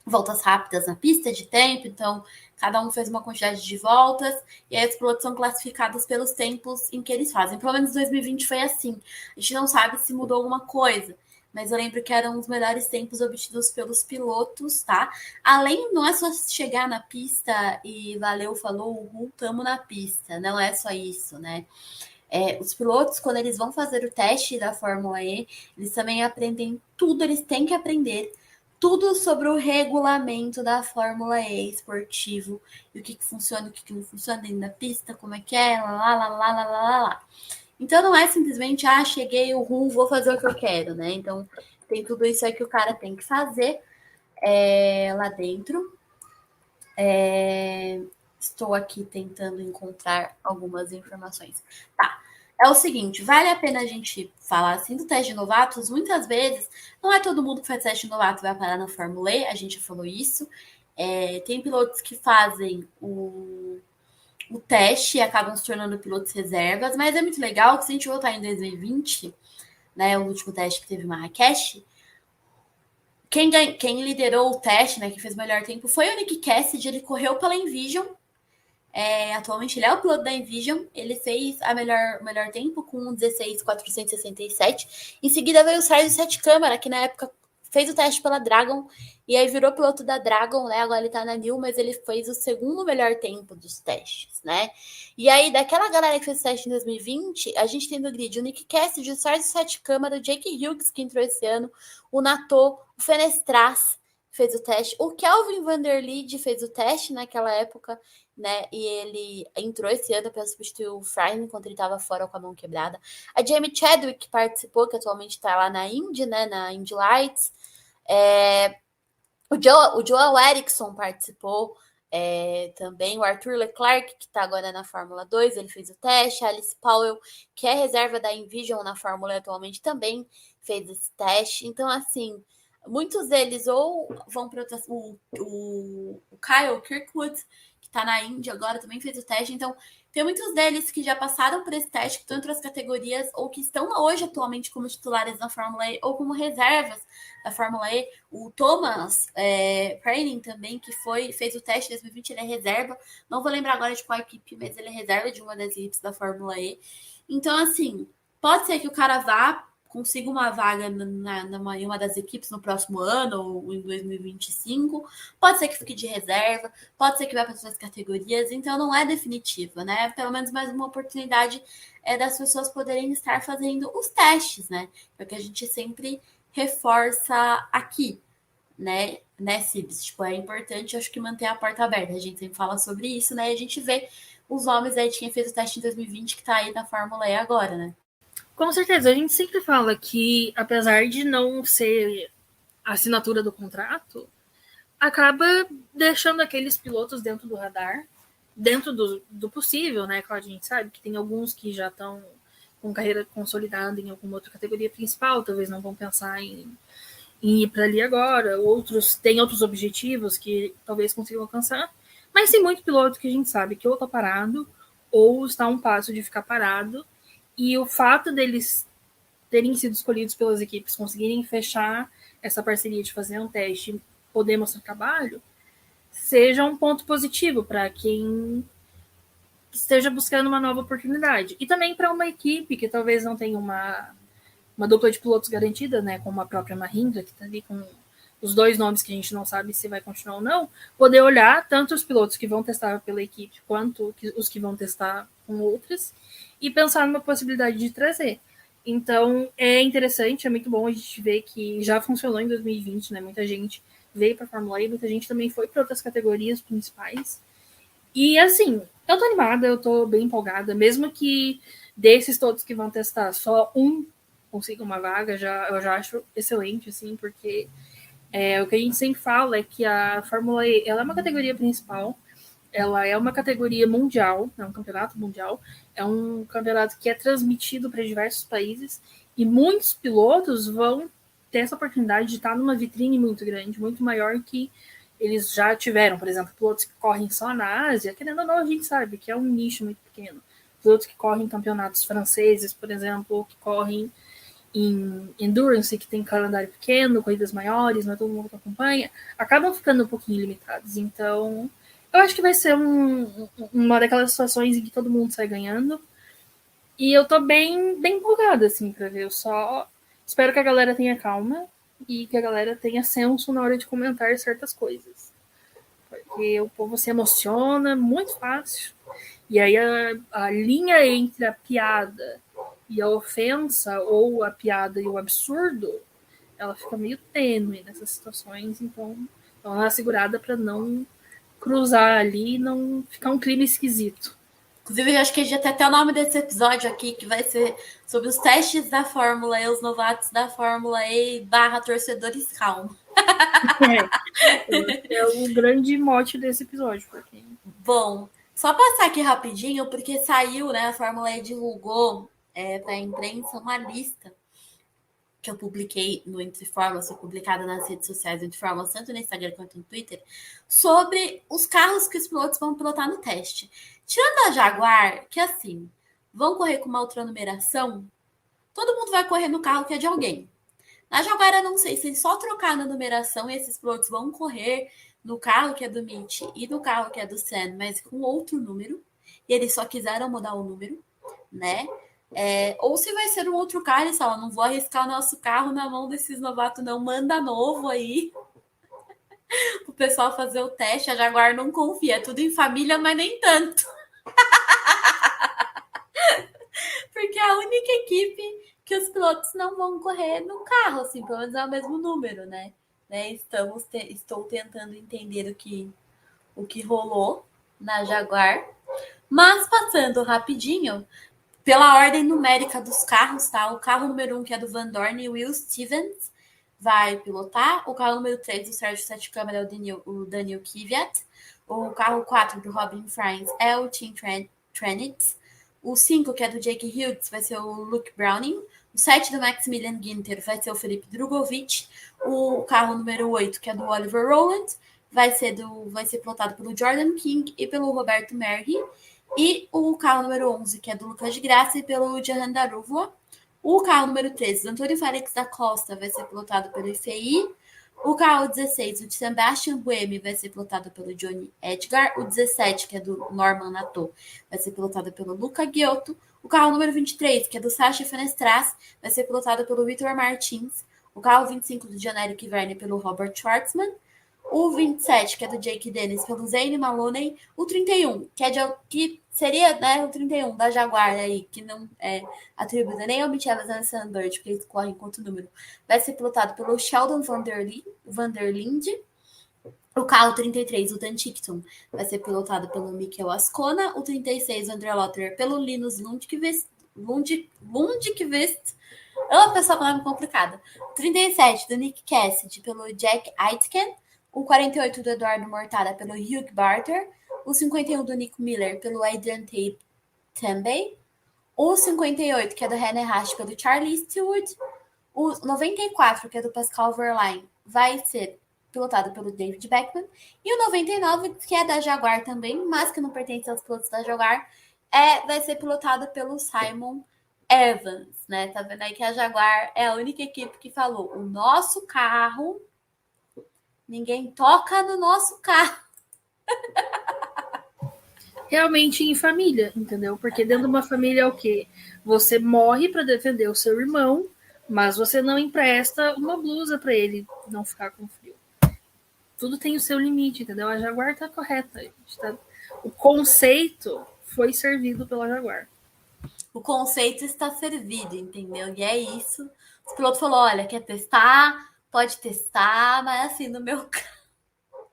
voltas rápidas na pista de tempo, então cada um fez uma quantidade de voltas e aí os pilotos são classificados pelos tempos em que eles fazem. Pelo menos 2020 foi assim. A gente não sabe se mudou alguma coisa, mas eu lembro que eram os melhores tempos obtidos pelos pilotos, tá? Além, não é só chegar na pista e valeu, falou, uhul, tamo na pista. Não é só isso, né? Os pilotos, quando eles vão fazer o teste da Fórmula E, eles também aprendem tudo, eles têm que aprender tudo sobre o regulamento da Fórmula E esportivo, e o que funciona, o que não funciona dentro da pista, como é que é, lá, lá, lá, lá, lá, lá. Então não é simplesmente, cheguei, o rum, vou fazer o que eu quero, né? Então tem tudo isso aí que o cara tem que fazer lá dentro. Estou aqui tentando encontrar algumas informações. Tá. É o seguinte, vale a pena a gente falar assim do teste de novatos? Muitas vezes, não é todo mundo que faz teste de novato vai parar na Fórmula E, a gente já falou isso. Tem pilotos que fazem o teste e acabam se tornando pilotos reservas, mas é muito legal que se a gente voltar em 2020, né, o último teste que teve em Marrakech, quem liderou o teste, né, que fez o melhor tempo, foi o Nick Cassidy, ele correu pela Envision. Atualmente ele é o piloto da Envision. Ele fez o melhor tempo com 16.467. Em seguida veio o Sérgio Sete Câmara, que na época fez o teste pela Dragon e aí virou piloto da Dragon, né? Agora ele tá na New, mas ele fez o segundo melhor tempo dos testes, né? E aí, daquela galera que fez o teste em 2020, a gente tem no grid o Nick Cassidy, o Sérgio Sete Câmara, o Jake Hughes, que entrou esse ano, o Nato, o Fenestras, fez o teste. O Kelvin Vanderlinde fez o teste naquela época, né? E ele entrou esse ano para substituir o Fryne enquanto ele estava fora com a mão quebrada. A Jamie Chadwick participou, que atualmente está lá na Indy, né? Na Indy Lights. O Joel Eriksson participou também. O Arthur Leclerc, que está agora na Fórmula 2, ele fez o teste. A Alice Powell, que é reserva da Envision na Fórmula atualmente, também fez esse teste. Então, assim, muitos deles ou vão para o Kyle Kirkwood, que está na Indy agora, também fez o teste. Então, tem muitos deles que já passaram por esse teste, que estão entre as categorias, ou que estão hoje atualmente como titulares na Fórmula E, ou como reservas da Fórmula E. O Thomas Preining também, que fez o teste em 2020, ele é reserva. Não vou lembrar agora de qual equipe, mas ele é reserva de uma das equipes da Fórmula E. Então, assim, pode ser que o cara vá, consiga uma vaga em uma das equipes no próximo ano ou em 2025, pode ser que fique de reserva, pode ser que vá para outras categorias, então não é definitiva, né? Pelo menos mais uma oportunidade das pessoas poderem estar fazendo os testes, né? É o que a gente sempre reforça aqui, né, Cibs? Tipo, é importante, acho que manter a porta aberta. A gente sempre fala sobre isso, né? E a gente vê os nomes aí, tinha feito o teste em 2020, que tá aí na Fórmula E agora, né? Com certeza, a gente sempre fala que, apesar de não ser a assinatura do contrato, acaba deixando aqueles pilotos dentro do radar, dentro do possível, né? Claro, a gente sabe que tem alguns que já estão com carreira consolidada em alguma outra categoria principal, talvez não vão pensar em ir para ali agora, outros têm outros objetivos que talvez consigam alcançar, mas tem muito piloto que a gente sabe que ou está parado ou está a um passo de ficar parado, e o fato deles terem sido escolhidos pelas equipes, conseguirem fechar essa parceria de fazer um teste, poder mostrar trabalho, seja um ponto positivo para quem esteja buscando uma nova oportunidade. E também para uma equipe que talvez não tenha uma dupla de pilotos garantida, né, como a própria Mahindra, que está ali com os dois nomes que a gente não sabe se vai continuar ou não, poder olhar tanto os pilotos que vão testar pela equipe quanto os que vão testar com outras e pensar numa possibilidade de trazer. Então, é interessante, é muito bom a gente ver que já funcionou em 2020, né? Muita gente veio para a Fórmula E, muita gente também foi para outras categorias principais. E, assim, eu tô animada, eu tô bem empolgada, mesmo que desses todos que vão testar, só um consiga uma vaga, eu já acho excelente, assim, porque o que a gente sempre fala é que a Fórmula E, ela é uma categoria principal, ela é uma categoria mundial, é um campeonato mundial, é um campeonato que é transmitido para diversos países e muitos pilotos vão ter essa oportunidade de estar numa vitrine muito grande, muito maior que eles já tiveram. Por exemplo, pilotos que correm só na Ásia, querendo ou não, a gente sabe que é um nicho muito pequeno. Pilotos que correm campeonatos franceses, por exemplo, ou que correm em endurance, que tem calendário pequeno, corridas maiores, não é todo mundo que acompanha, acabam ficando um pouquinho limitados. Então, eu acho que vai ser uma daquelas situações em que todo mundo sai ganhando. E eu tô bem empolgada, assim, pra ver. Eu só espero que a galera tenha calma e que a galera tenha senso na hora de comentar certas coisas. Porque o povo se emociona muito fácil. E aí a linha entre a piada e a ofensa, ou a piada e o absurdo, ela fica meio tênue nessas situações. Então, dá uma segurada para não cruzar ali e não ficar um clima esquisito. Inclusive, eu acho que a gente até o nome desse episódio aqui, que vai ser sobre os testes da Fórmula E, os novatos da Fórmula E / torcedores calma. É o grande mote desse episódio. Porque... Bom, só passar aqui rapidinho, porque saiu, né? A Fórmula E divulgou para a imprensa uma lista que eu publiquei no Entre Formas, foi publicada nas redes sociais do Entre Formas, tanto no Instagram quanto no Twitter, sobre os carros que os pilotos vão pilotar no teste. Tirando a Jaguar, que assim, vão correr com uma outra numeração, todo mundo vai correr no carro que é de alguém. Na Jaguar, eu não sei se eles só trocar na numeração e esses pilotos vão correr no carro que é do Mitch e no carro que é do Sam, mas com outro número, e eles só quiseram mudar o número, né? Ou se vai ser um outro carro, eles falam, não vou arriscar o nosso carro na mão desses novatos, não, manda novo aí o pessoal fazer o teste. A Jaguar não confia, é tudo em família, mas nem tanto. Porque é a única equipe que os pilotos não vão correr no carro, assim, pelo menos é o mesmo número, né? né? Estou tentando entender o que rolou na Jaguar. Mas passando rapidinho, pela ordem numérica dos carros, tá? O carro número 1, que é do Van Dorn, Will Stevens, vai pilotar. O carro número 3 do Sérgio Sete Câmara é o Daniel Kvyat. O carro 4 do Robin Fries é o Tim Trenitz. O 5, que é do Jake Hughes, vai ser o Luke Browning. O 7 do Maximilian Ginter vai ser o Felipe Drugovich. O carro número 8, que é do Oliver Rowland, vai ser pilotado pelo Jordan King e pelo Roberto Merhi. E o carro número 11, que é do Lucas de Graça, e pelo Jahan Daruvua. O carro número 13, do Antônio Félix da Costa, vai ser pilotado pelo IFI. O carro 16, o de Sebastian Buemi, vai ser pilotado pelo Johnny Edgar. O 17, que é do Norman Nato, vai ser pilotado pelo Luca Giotto. O carro número 23, que é do Sacha Fenestras, vai ser pilotado pelo Vitor Martins. O carro 25 do Janérico Kiverne pelo Robert Schwartzman. O 27, que é do Jake Dennis, pelo Zane Maloney. O 31, que seria, né, o 31 da Jaguar aí, que não é atribuído nem ao Mitchell Sandberg, porque eles correm quanto número, vai ser pilotado pelo Sheldon Van der Linde. O carro 33, o Dan Tickton, vai ser pilotado pelo Mikel Ascona. O 36, o André Lotter, pelo Linus Lundqvist. É uma pessoa com nome complicada. O 37, do Nick Cassidy, pelo Jack Aitken. O 48 do Eduardo Mortada pelo Hugh Barter. O 51 do Nico Miller pelo Adrian Tambay. O 58, que é do René Rasch pelo Charlie Stewart. O 94, que é do Pascal Verlaine, vai ser pilotado pelo David Beckman. E o 99, que é da Jaguar também, mas que não pertence aos pilotos da Jaguar, vai ser pilotado pelo Simon Evans, né? Tá vendo aí que a Jaguar é a única equipe que falou: o nosso carro, ninguém toca no nosso carro. Realmente em família, entendeu? Porque dentro de uma família é o quê? Você morre para defender o seu irmão, mas você não empresta uma blusa para ele não ficar com frio. Tudo tem o seu limite, entendeu? A Jaguar tá correta. O conceito foi servido pela Jaguar. O conceito está servido, entendeu? E é isso. O piloto falou: olha, quer testar? Pode testar, mas assim, no meu carro.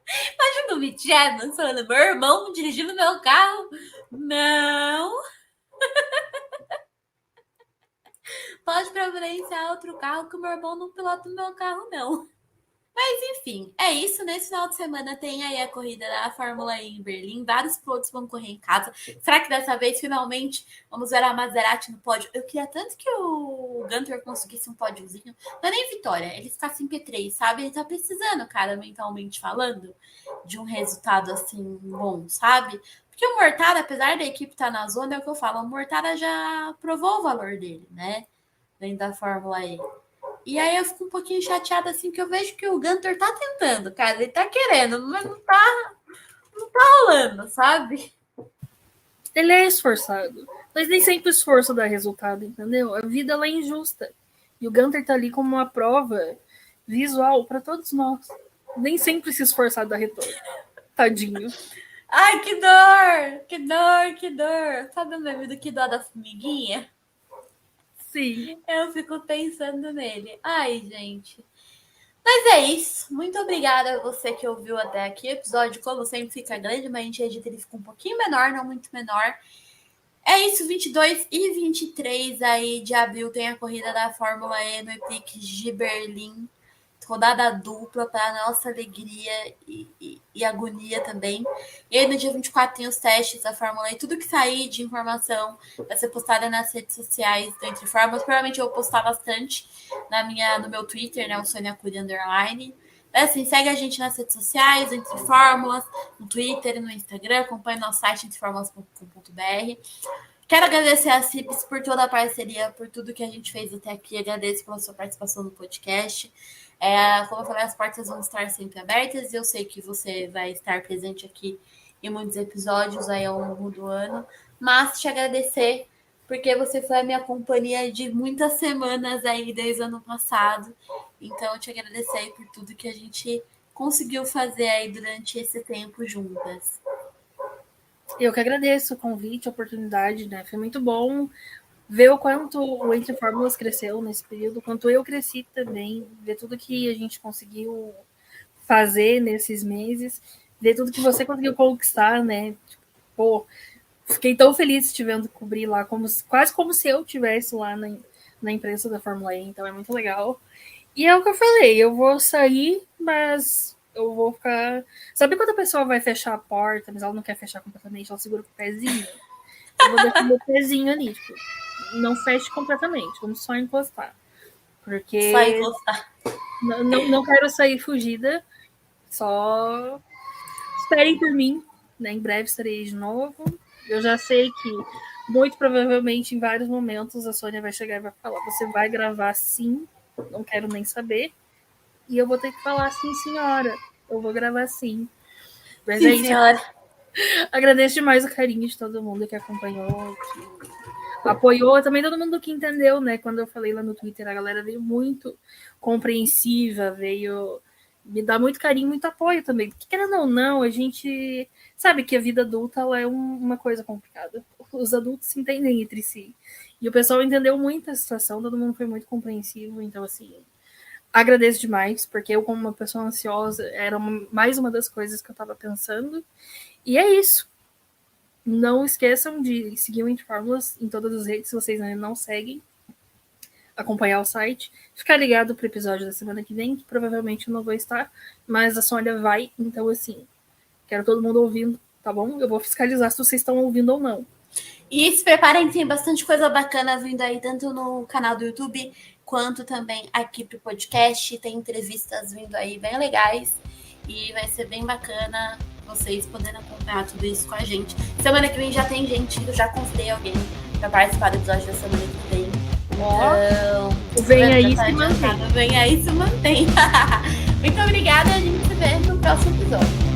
Imagina o Mitch Evans falando: meu irmão dirigindo meu carro. Não. Pode providenciar outro carro que o meu irmão não pilota o meu carro, não. Mas enfim, é isso. Nesse final de semana tem aí a corrida da Fórmula E em Berlim. Vários pilotos vão correr em casa. Será que dessa vez, finalmente, vamos ver a Maserati no pódio? Eu queria tanto que o Gunter conseguisse um pódiozinho. Não é nem vitória, ele ficasse em P3, sabe? Ele tá precisando, cara, mentalmente falando, de um resultado assim bom, sabe? Porque o Mortara, apesar da equipe estar na zona, é o que eu falo, o Mortara já provou o valor dele, né? Dentro da Fórmula E. E aí eu fico um pouquinho chateada, assim, que eu vejo que o Gunter tá tentando, cara. Ele tá querendo, mas não tá rolando, sabe? Ele é esforçado, mas nem sempre o esforço dá resultado, entendeu? A vida ela é injusta. E o Gunter tá ali como uma prova visual para todos nós. Nem sempre se esforçar dá retorno. Tadinho. Ai, que dor! Que dor, que dor. Sabe o meme do que dó da formiguinha? Sim. Eu fico pensando nele. Ai, gente. Mas é isso. Muito obrigada a você que ouviu até aqui. O episódio, como sempre, fica grande, mas a gente edita ele fica um pouquinho menor, não muito menor. É isso, 22 e 23 aí de abril tem a corrida da Fórmula E no Epic de Berlim. Rodada dupla para nossa alegria e agonia também. E aí no dia 24 tem os testes da Fórmula E. Tudo que sair de informação vai ser postada nas redes sociais do Entre Fórmulas. Provavelmente eu vou postar bastante no meu Twitter, né? O Sônia Cury Underline. Assim, segue a gente nas redes sociais, Entre Fórmulas, no Twitter e no Instagram. Acompanhe nosso site entreformulas.com.br. Quero agradecer a CIPS por toda a parceria, por tudo que a gente fez até aqui. Agradeço pela sua participação no podcast. Como eu falei, as portas vão estar sempre abertas e eu sei que você vai estar presente aqui em muitos episódios aí ao longo do ano. Mas te agradecer porque você foi a minha companhia de muitas semanas aí desde o ano passado. Então, eu te agradecer aí por tudo que a gente conseguiu fazer aí durante esse tempo juntas. Eu que agradeço o convite, a oportunidade, né? Foi muito bom ver o quanto o Entre Fórmulas cresceu nesse período, o quanto eu cresci também, ver tudo que a gente conseguiu fazer nesses meses, ver tudo que você conseguiu conquistar, né? Tipo, pô, fiquei tão feliz te vendo cobrir lá, quase como se eu tivesse lá na imprensa da Fórmula E, então é muito legal. E é o que eu falei, eu vou sair, mas eu vou ficar. Sabe quando a pessoa vai fechar a porta, mas ela não quer fechar completamente, ela segura com o pezinho? Eu vou deixar meu pezinho ali, tipo, não feche completamente, vamos só encostar. Só Porque encostar. não quero sair fugida, só esperem por mim, né? Em breve estarei de novo. Eu já sei que muito provavelmente em vários momentos a Sônia vai chegar e vai falar: você vai gravar sim, não quero nem saber. E eu vou ter que falar: sim, senhora, eu vou gravar sim. Mas é Sim, isso. senhora. Agradeço demais o carinho de todo mundo que acompanhou, que apoiou, também todo mundo que entendeu, né? Quando eu falei lá no Twitter, a galera veio muito compreensiva, veio me dar muito carinho, muito apoio também. Porque querendo ou não, a gente sabe que a vida adulta ela é uma coisa complicada. Os adultos se entendem entre si. E o pessoal entendeu muito a situação, todo mundo foi muito compreensivo, então assim, agradeço demais, porque eu, como uma pessoa ansiosa, era mais uma das coisas que eu estava pensando. E é isso. Não esqueçam de seguir o Entre Fórmulas em todas as redes, se vocês ainda não seguem. Acompanhar o site. Ficar ligado pro episódio da semana que vem, que provavelmente eu não vou estar, mas a Sônia vai, então assim, quero todo mundo ouvindo, tá bom? Eu vou fiscalizar se vocês estão ouvindo ou não. E se preparem, tem bastante coisa bacana vindo aí, tanto no canal do YouTube, quanto também aqui pro podcast. Tem entrevistas vindo aí bem legais. E vai ser bem bacana vocês poderem acompanhar tudo isso com a gente. Semana que vem já tem gente, eu já convidei alguém para participar do episódio da semana que vem. Então, vem aí se mantém. Vem aí se mantém. Muito obrigada, a gente se vê no próximo episódio.